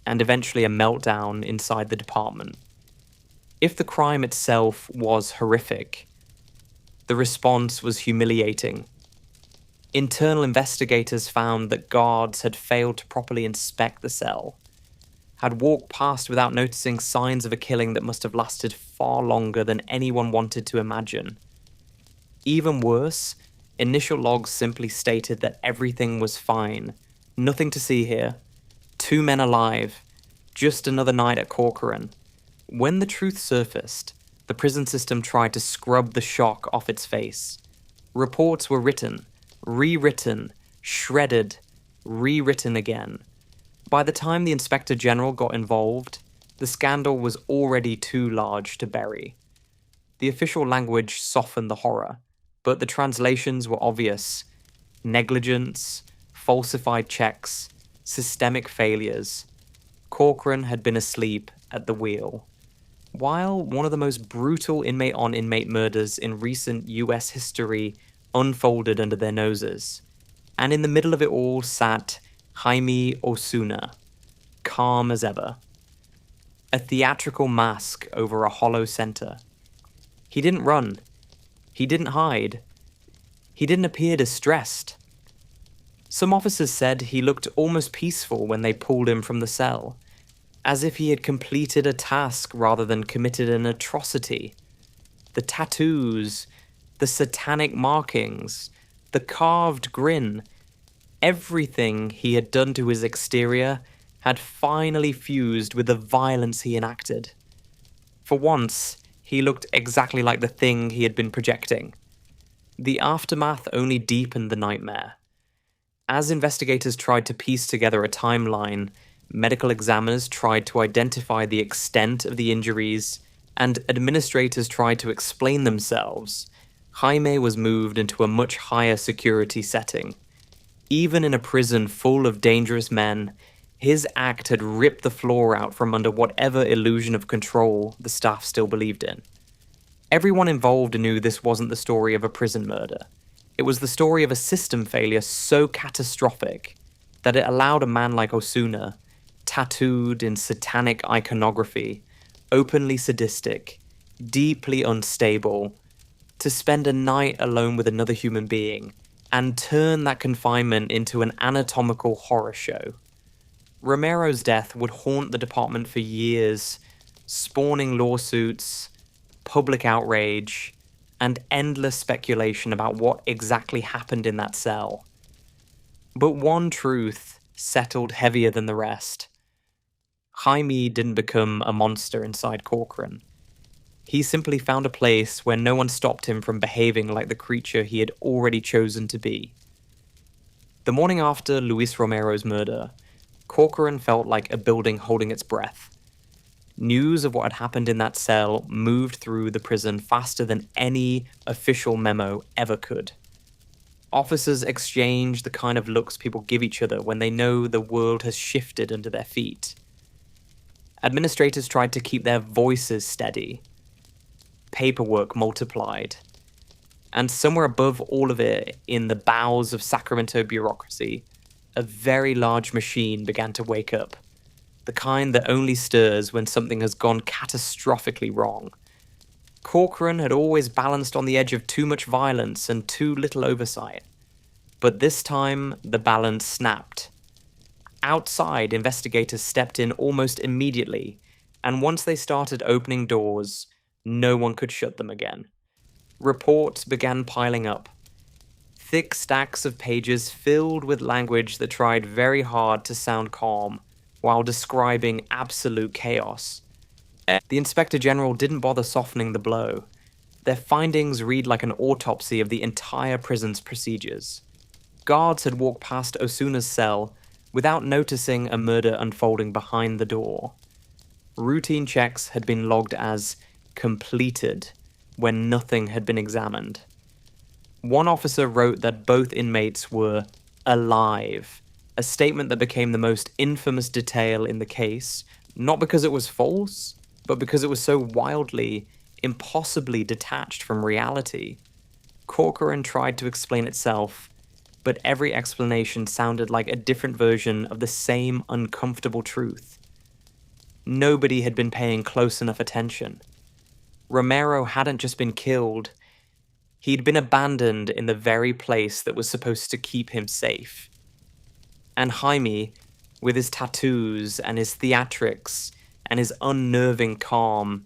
and eventually a meltdown inside the department. If the crime itself was horrific, the response was humiliating. Internal investigators found that guards had failed to properly inspect the cell, had walked past without noticing signs of a killing that must have lasted far longer than anyone wanted to imagine. Even worse, initial logs simply stated that everything was fine. Nothing to see here. 2 men alive. Just another night at Corcoran. When the truth surfaced, the prison system tried to scrub the shock off its face. Reports were written, rewritten, shredded, rewritten again. By the time the Inspector General got involved, the scandal was already too large to bury. The official language softened the horror, but the translations were obvious. Negligence, falsified checks, systemic failures. Corcoran had been asleep at the wheel. While one of the most brutal inmate-on-inmate murders in recent US history unfolded under their noses, and in the middle of it all sat Jaime Osuna, calm as ever. A theatrical mask over a hollow center. He didn't run. He didn't hide. He didn't appear distressed. Some officers said he looked almost peaceful when they pulled him from the cell, as if he had completed a task rather than committed an atrocity. The tattoos, the satanic markings, the carved grin, everything he had done to his exterior had finally fused with the violence he enacted. For once, he looked exactly like the thing he had been projecting. The aftermath only deepened the nightmare. As investigators tried to piece together a timeline, medical examiners tried to identify the extent of the injuries, and administrators tried to explain themselves, Jaime was moved into a much higher security setting. Even in a prison full of dangerous men, his act had ripped the floor out from under whatever illusion of control the staff still believed in. Everyone involved knew this wasn't the story of a prison murder. It was the story of a system failure so catastrophic that it allowed a man like Osuna, tattooed in satanic iconography, openly sadistic, deeply unstable, to spend a night alone with another human being and turn that confinement into an anatomical horror show. Romero's death would haunt the department for years, spawning lawsuits, public outrage, and endless speculation about what exactly happened in that cell. But one truth settled heavier than the rest. Jaime didn't become a monster inside Corcoran. He simply found a place where no one stopped him from behaving like the creature he had already chosen to be. The morning after Luis Romero's murder, Corcoran felt like a building holding its breath. News of what had happened in that cell moved through the prison faster than any official memo ever could. Officers exchange the kind of looks people give each other when they know the world has shifted under their feet. Administrators tried to keep their voices steady. Paperwork multiplied. And somewhere above all of it, in the bowels of Sacramento bureaucracy, a very large machine began to wake up. The kind that only stirs when something has gone catastrophically wrong. Corcoran had always balanced on the edge of too much violence and too little oversight. But this time, the balance snapped. Outside, investigators stepped in almost immediately, and once they started opening doors, no one could shut them again. Reports began piling up. Thick stacks of pages filled with language that tried very hard to sound calm while describing absolute chaos. The Inspector General didn't bother softening the blow. Their findings read like an autopsy of the entire prison's procedures. Guards had walked past Osuna's cell without noticing a murder unfolding behind the door. Routine checks had been logged as completed when nothing had been examined. One officer wrote that both inmates were alive, a statement that became the most infamous detail in the case, not because it was false, but because it was so wildly, impossibly detached from reality. Corcoran tried to explain itself, but every explanation sounded like a different version of the same uncomfortable truth. Nobody had been paying close enough attention. Romero hadn't just been killed, he'd been abandoned in the very place that was supposed to keep him safe. And Jaime, with his tattoos and his theatrics and his unnerving calm,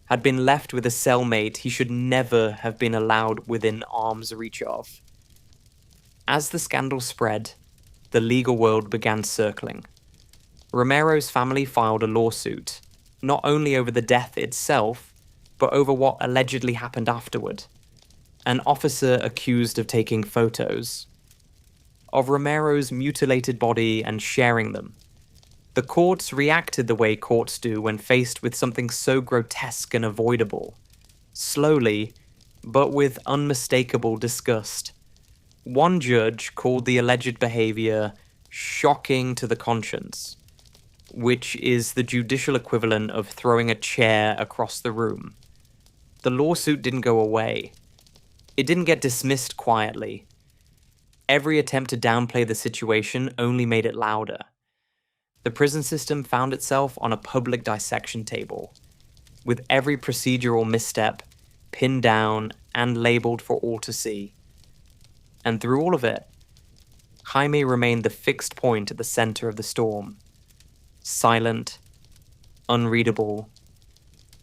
had been left with a cellmate he should never have been allowed within arm's reach of. As the scandal spread, the legal world began circling. Romero's family filed a lawsuit, not only over the death itself, but over what allegedly happened afterward. An officer accused of taking photos of Romero's mutilated body and sharing them. The courts reacted the way courts do when faced with something so grotesque and avoidable. Slowly, but with unmistakable disgust. One judge called the alleged behavior shocking to the conscience, which is the judicial equivalent of throwing a chair across the room. The lawsuit didn't go away. It didn't get dismissed quietly. Every attempt to downplay the situation only made it louder. The prison system found itself on a public dissection table, with every procedural misstep pinned down and labeled for all to see. And through all of it, Jaime remained the fixed point at the center of the storm. Silent, unreadable,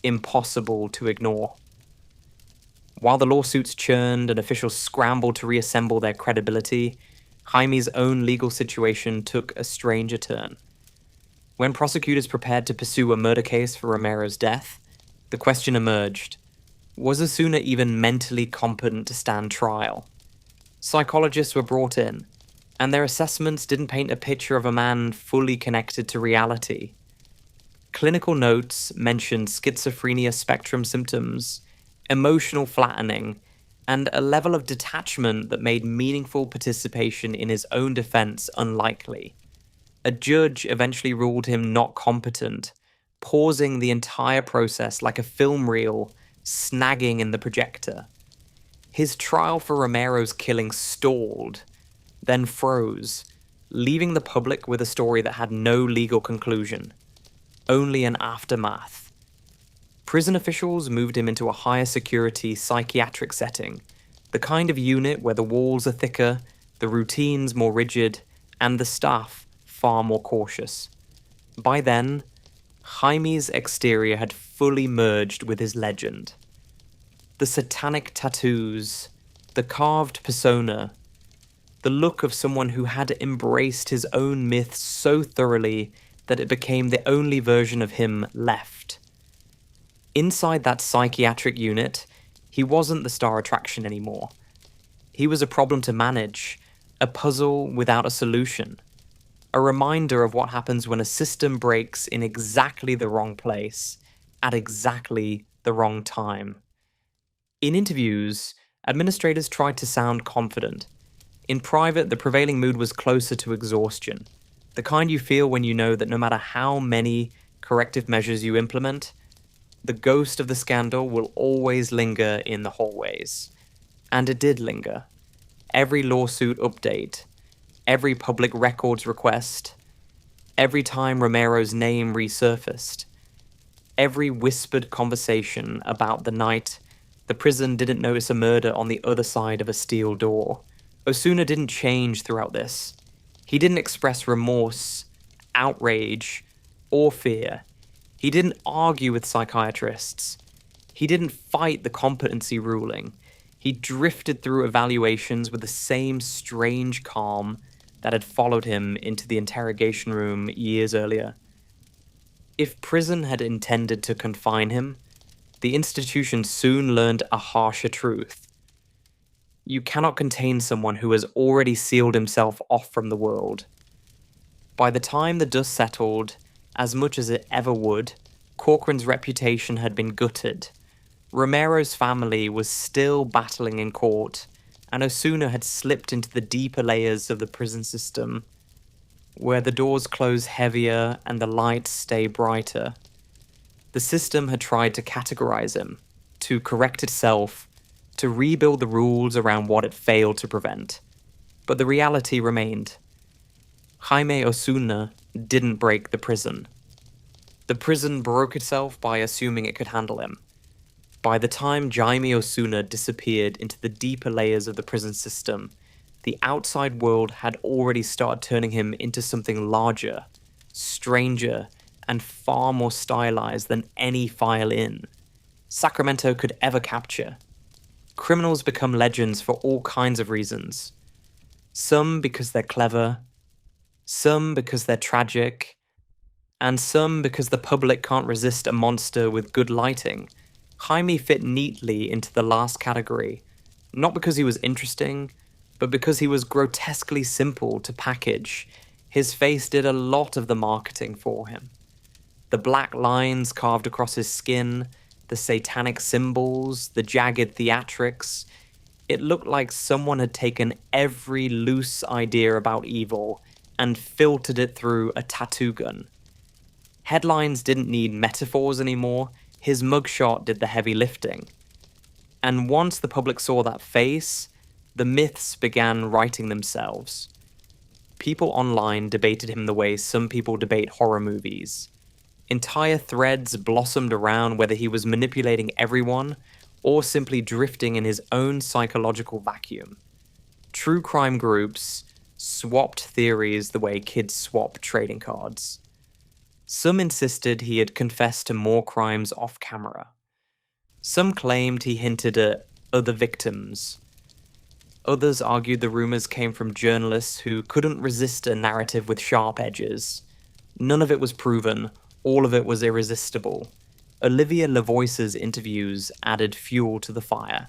impossible to ignore. While the lawsuits churned and officials scrambled to reassemble their credibility, Jaime's own legal situation took a stranger turn. When prosecutors prepared to pursue a murder case for Romero's death, the question emerged: was Osuna even mentally competent to stand trial? Psychologists were brought in, and their assessments didn't paint a picture of a man fully connected to reality. Clinical notes mentioned schizophrenia spectrum symptoms, emotional flattening, and a level of detachment that made meaningful participation in his own defense unlikely. A judge eventually ruled him not competent, pausing the entire process like a film reel snagging in the projector. His trial for Romero's killing stalled, then froze, leaving the public with a story that had no legal conclusion, only an aftermath. Prison officials moved him into a higher security psychiatric setting, the kind of unit where the walls are thicker, the routines more rigid, and the staff far more cautious. By then, Jaime's exterior had fully merged with his legend. The satanic tattoos, the carved persona, the look of someone who had embraced his own myth so thoroughly that it became the only version of him left. Inside that psychiatric unit, he wasn't the star attraction anymore. He was a problem to manage, a puzzle without a solution, a reminder of what happens when a system breaks in exactly the wrong place, at exactly the wrong time. In interviews, administrators tried to sound confident. In private, the prevailing mood was closer to exhaustion, the kind you feel when you know that no matter how many corrective measures you implement, the ghost of the scandal will always linger in the hallways. And it did linger. Every lawsuit update, every public records request, every time Romero's name resurfaced, every whispered conversation about the night the prison didn't notice a murder on the other side of a steel door. Osuna didn't change throughout this. He didn't express remorse, outrage, or fear. He didn't argue with psychiatrists. He didn't fight the competency ruling. He drifted through evaluations with the same strange calm that had followed him into the interrogation room years earlier. If prison had intended to confine him, the institution soon learned a harsher truth. You cannot contain someone who has already sealed himself off from the world. By the time the dust settled, as much as it ever would, Corcoran's reputation had been gutted. Romero's family was still battling in court, and Osuna had slipped into the deeper layers of the prison system, where the doors close heavier and the lights stay brighter. The system had tried to categorize him, to correct itself, to rebuild the rules around what it failed to prevent. But the reality remained. Jaime Osuna didn't break the prison. The prison broke itself by assuming it could handle him. By the time Jaime Osuna disappeared into the deeper layers of the prison system, the outside world had already started turning him into something larger, stranger, and far more stylized than any file in Sacramento could ever capture. Criminals become legends for all kinds of reasons. Some because they're clever, some because they're tragic, and some because the public can't resist a monster with good lighting. Jaime fit neatly into the last category, not because he was interesting, but because he was grotesquely simple to package. His face did a lot of the marketing for him. The black lines carved across his skin, the satanic symbols, the jagged theatrics. It looked like someone had taken every loose idea about evil and filtered it through a tattoo gun. Headlines didn't need metaphors anymore. His mugshot did the heavy lifting. And once the public saw that face, the myths began writing themselves. People online debated him the way some people debate horror movies. Entire threads blossomed around whether he was manipulating everyone or simply drifting in his own psychological vacuum. True crime groups swapped theories the way kids swap trading cards. Some insisted he had confessed to more crimes off camera. Some claimed he hinted at other victims. Others argued the rumors came from journalists who couldn't resist a narrative with sharp edges. None of it was proven, all of it was irresistible. Olivia Lavois's interviews added fuel to the fire.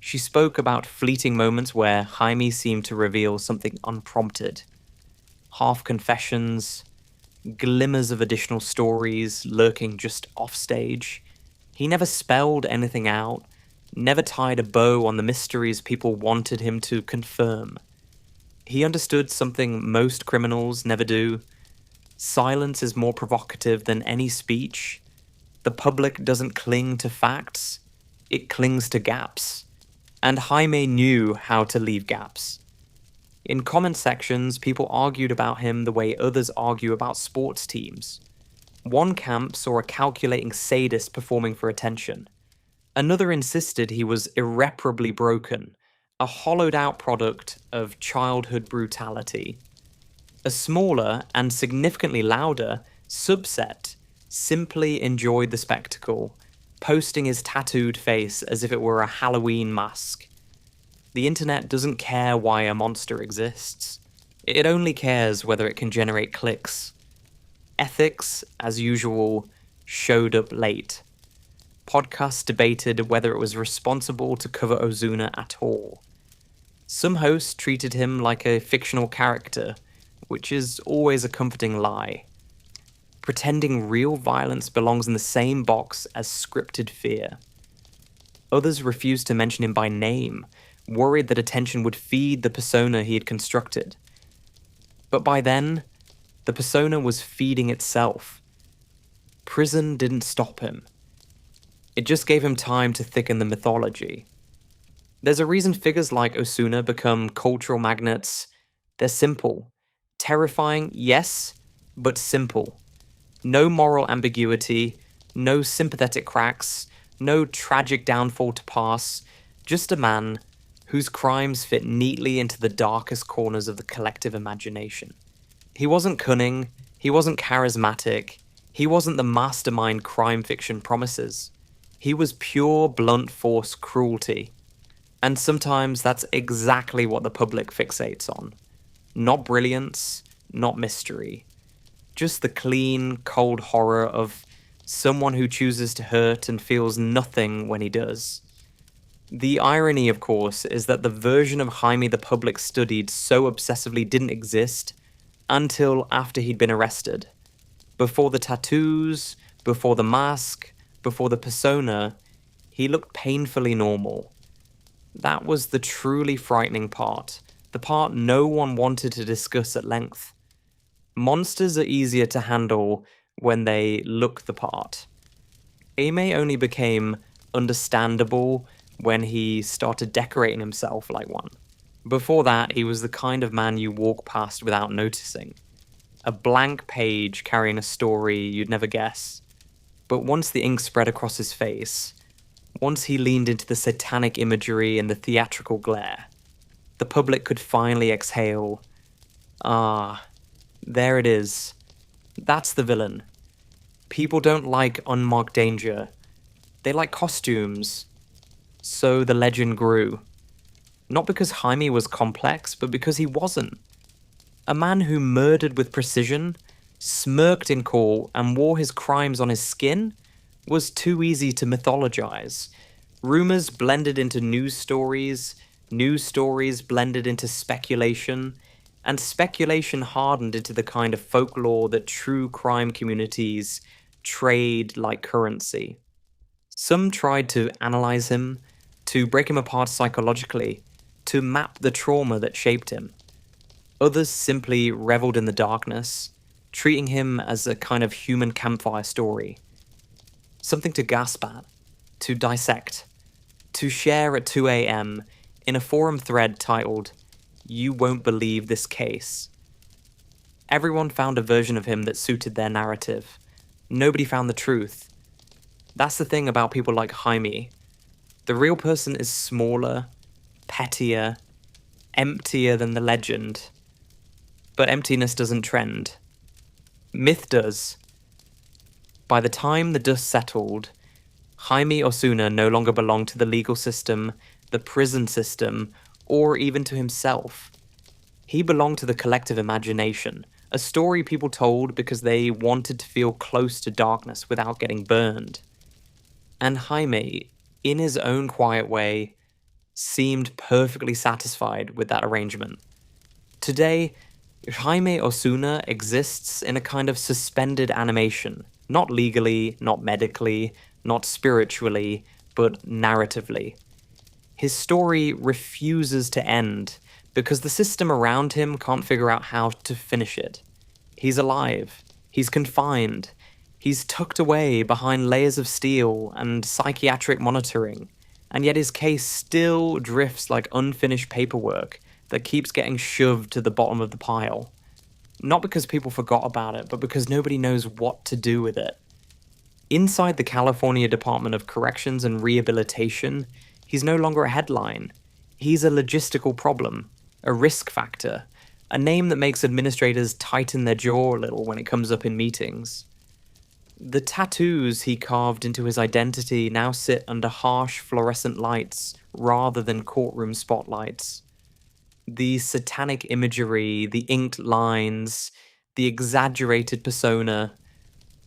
She spoke about fleeting moments where Jaime seemed to reveal something unprompted. Half confessions, glimmers of additional stories lurking just offstage. He never spelled anything out, never tied a bow on the mysteries people wanted him to confirm. He understood something most criminals never do. Silence is more provocative than any speech. The public doesn't cling to facts, it clings to gaps. And Jaime knew how to leave gaps. In comment sections, people argued about him the way others argue about sports teams. One camp saw a calculating sadist performing for attention. Another insisted he was irreparably broken, a hollowed-out product of childhood brutality. A smaller and significantly louder subset simply enjoyed the spectacle, posting his tattooed face as if it were a Halloween mask. The internet doesn't care why a monster exists. It only cares whether it can generate clicks. Ethics, as usual, showed up late. Podcasts debated whether it was responsible to cover Osuna at all. Some hosts treated him like a fictional character, which is always a comforting lie. Pretending real violence belongs in the same box as scripted fear. Others refused to mention him by name, worried that attention would feed the persona he had constructed. But by then, the persona was feeding itself. Prison didn't stop him. It just gave him time to thicken the mythology. There's a reason figures like Osuna become cultural magnets. They're simple. Terrifying, yes, but simple. No moral ambiguity, no sympathetic cracks, no tragic downfall to pass, just a man whose crimes fit neatly into the darkest corners of the collective imagination. He wasn't cunning, he wasn't charismatic, he wasn't the mastermind crime fiction promises. He was pure blunt force cruelty. And sometimes that's exactly what the public fixates on. Not brilliance, not mystery. Just the clean, cold horror of someone who chooses to hurt and feels nothing when he does. The irony, of course, is that the version of Jaime the public studied so obsessively didn't exist until after he'd been arrested. Before the tattoos, before the mask, before the persona, he looked painfully normal. That was the truly frightening part, the part no one wanted to discuss at length. Monsters are easier to handle when they look the part. Jaime only became understandable when he started decorating himself like one. Before that, he was the kind of man you walk past without noticing. A blank page carrying a story you'd never guess. But once the ink spread across his face, once he leaned into the satanic imagery and the theatrical glare, the public could finally exhale. Ah, there it is. That's the villain. People don't like unmarked danger. They like costumes. So the legend grew. Not because Jaime was complex, but because he wasn't. A man who murdered with precision, smirked in court, and wore his crimes on his skin was too easy to mythologize. Rumors blended into news stories blended into speculation, and speculation hardened into the kind of folklore that true crime communities trade like currency. Some tried to analyze him, to break him apart psychologically, to map the trauma that shaped him. Others simply reveled in the darkness, treating him as a kind of human campfire story. Something to gasp at, to dissect, to share at 2 a.m. in a forum thread titled, "You Won't Believe This Case." Everyone found a version of him that suited their narrative. Nobody found the truth. That's the thing about people like Jaime. The real person is smaller, pettier, emptier than the legend. But emptiness doesn't trend. Myth does. By the time the dust settled, Jaime Osuna no longer belonged to the legal system, the prison system, or even to himself. He belonged to the collective imagination, a story people told because they wanted to feel close to darkness without getting burned. And Jaime, in his own quiet way, seemed perfectly satisfied with that arrangement. Today, Jaime Osuna exists in a kind of suspended animation, not legally, not medically, not spiritually, but narratively. His story refuses to end because the system around him can't figure out how to finish it. He's alive. He's confined. He's tucked away behind layers of steel and psychiatric monitoring, and yet his case still drifts like unfinished paperwork that keeps getting shoved to the bottom of the pile. Not because people forgot about it, but because nobody knows what to do with it. Inside the California Department of Corrections and Rehabilitation, he's no longer a headline. He's a logistical problem, a risk factor, a name that makes administrators tighten their jaw a little when it comes up in meetings. The tattoos he carved into his identity now sit under harsh fluorescent lights rather than courtroom spotlights. The satanic imagery, the inked lines, the exaggerated persona,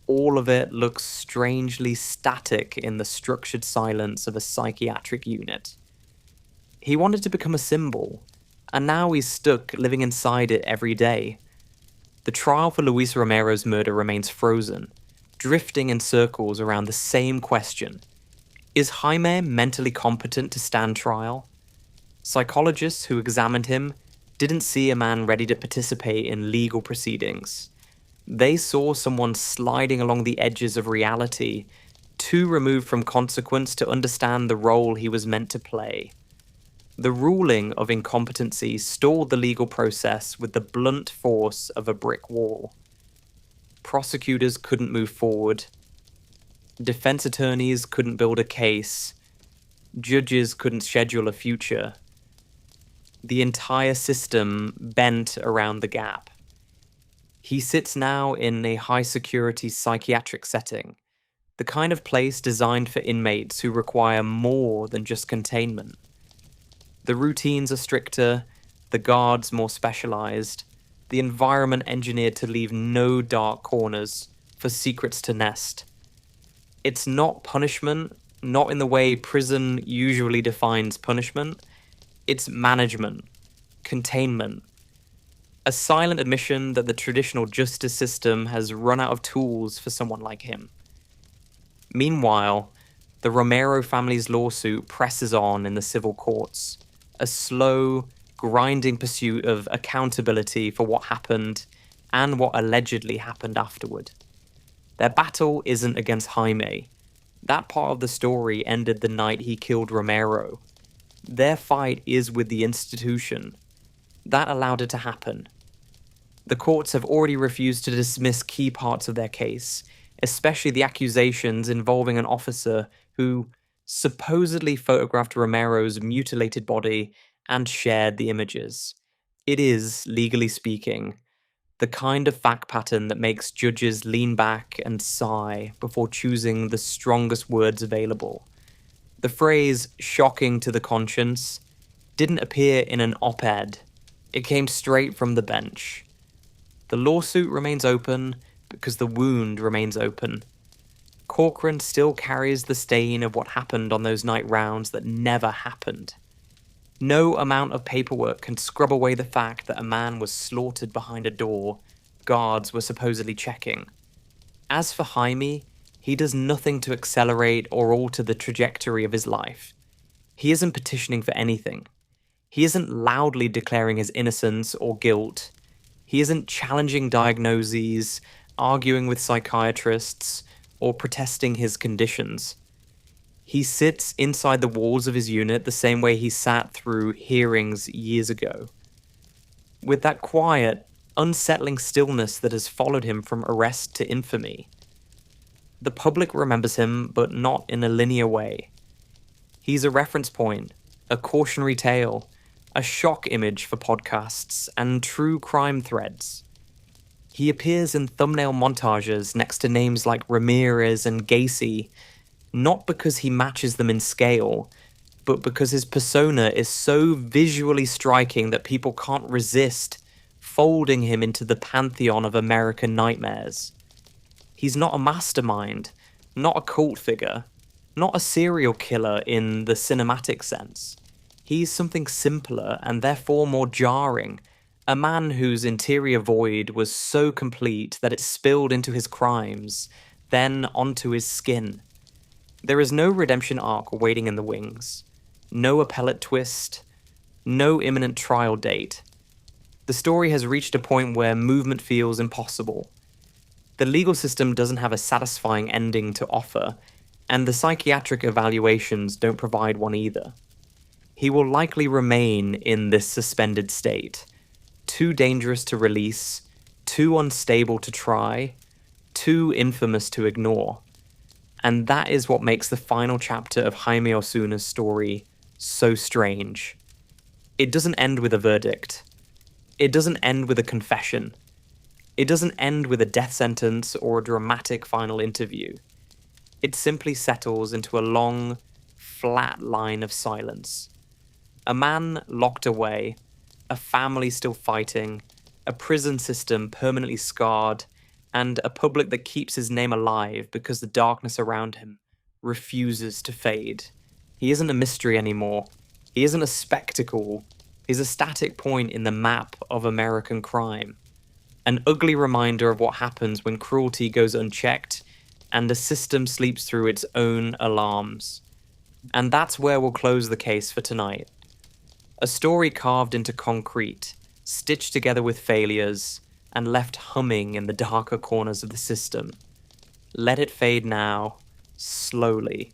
all of it looks strangely static in the structured silence of a psychiatric unit. He wanted to become a symbol, and now he's stuck living inside it every day. The trial for Luis Romero's murder remains frozen, drifting in circles around the same question. Is Jaime mentally competent to stand trial? Psychologists who examined him didn't see a man ready to participate in legal proceedings. They saw someone sliding along the edges of reality, too removed from consequence to understand the role he was meant to play. The ruling of incompetency stalled the legal process with the blunt force of a brick wall. Prosecutors couldn't move forward. Defense attorneys couldn't build a case. Judges couldn't schedule a future. The entire system bent around the gap. He sits now in a high-security psychiatric setting, the kind of place designed for inmates who require more than just containment. The routines are stricter, the guards more specialized, the environment engineered to leave no dark corners for secrets to nest. It's not punishment, not in the way prison usually defines punishment. It's management, containment, a silent admission that the traditional justice system has run out of tools for someone like him. Meanwhile, the Romero family's lawsuit presses on in the civil courts, a slow, grinding pursuit of accountability for what happened and what allegedly happened afterward. Their battle isn't against Jaime. That part of the story ended the night he killed Romero. Their fight is with the institution. That allowed it to happen. The courts have already refused to dismiss key parts of their case, especially the accusations involving an officer who supposedly photographed Romero's mutilated body and shared the images. It is, legally speaking, the kind of fact pattern that makes judges lean back and sigh before choosing the strongest words available. The phrase shocking to the conscience didn't appear in an op-ed. It came straight from the bench. The lawsuit remains open because the wound remains open. Corcoran still carries the stain of what happened on those night rounds that never happened. No amount of paperwork can scrub away the fact that a man was slaughtered behind a door guards were supposedly checking. As for Jaime, he does nothing to accelerate or alter the trajectory of his life. He isn't petitioning for anything. He isn't loudly declaring his innocence or guilt. He isn't challenging diagnoses, arguing with psychiatrists, or protesting his conditions. He sits inside the walls of his unit the same way he sat through hearings years ago. With that quiet, unsettling stillness that has followed him from arrest to infamy. The public remembers him, but not in a linear way. He's a reference point, a cautionary tale, a shock image for podcasts and true crime threads. He appears in thumbnail montages next to names like Ramirez and Gacy, not because he matches them in scale, but because his persona is so visually striking that people can't resist folding him into the pantheon of American nightmares. He's not a mastermind, not a cult figure, not a serial killer in the cinematic sense. He's something simpler and therefore more jarring, a man whose interior void was so complete that it spilled into his crimes, then onto his skin. There is no redemption arc waiting in the wings, no appellate twist, no imminent trial date. The story has reached a point where movement feels impossible. The legal system doesn't have a satisfying ending to offer, and the psychiatric evaluations don't provide one either. He will likely remain in this suspended state, too dangerous to release, too unstable to try, too infamous to ignore. And that is what makes the final chapter of Jaime Osuna's story so strange. It doesn't end with a verdict. It doesn't end with a confession. It doesn't end with a death sentence or a dramatic final interview. It simply settles into a long, flat line of silence. A man locked away, a family still fighting, a prison system permanently scarred, and a public that keeps his name alive because the darkness around him refuses to fade. He isn't a mystery anymore. He isn't a spectacle. He's a static point in the map of American crime. An ugly reminder of what happens when cruelty goes unchecked and the system sleeps through its own alarms. And that's where we'll close the case for tonight. A story carved into concrete, stitched together with failures, and left humming in the darker corners of the system. Let it fade now, slowly,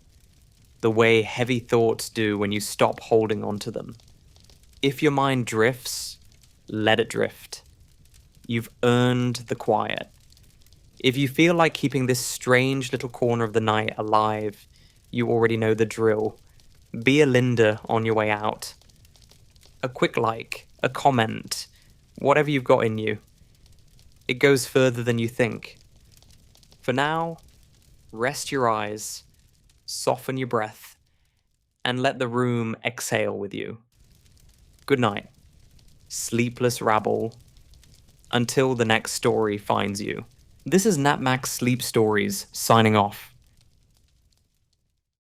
the way heavy thoughts do when you stop holding onto them. If your mind drifts, let it drift. You've earned the quiet. If you feel like keeping this strange little corner of the night alive, you already know the drill. Be a Linda on your way out. A quick like, a comment, whatever you've got in you. It goes further than you think. For now, rest your eyes, soften your breath, and let the room exhale with you. Good night, sleepless rabble, until the next story finds you. This is NatMax Sleep Stories signing off.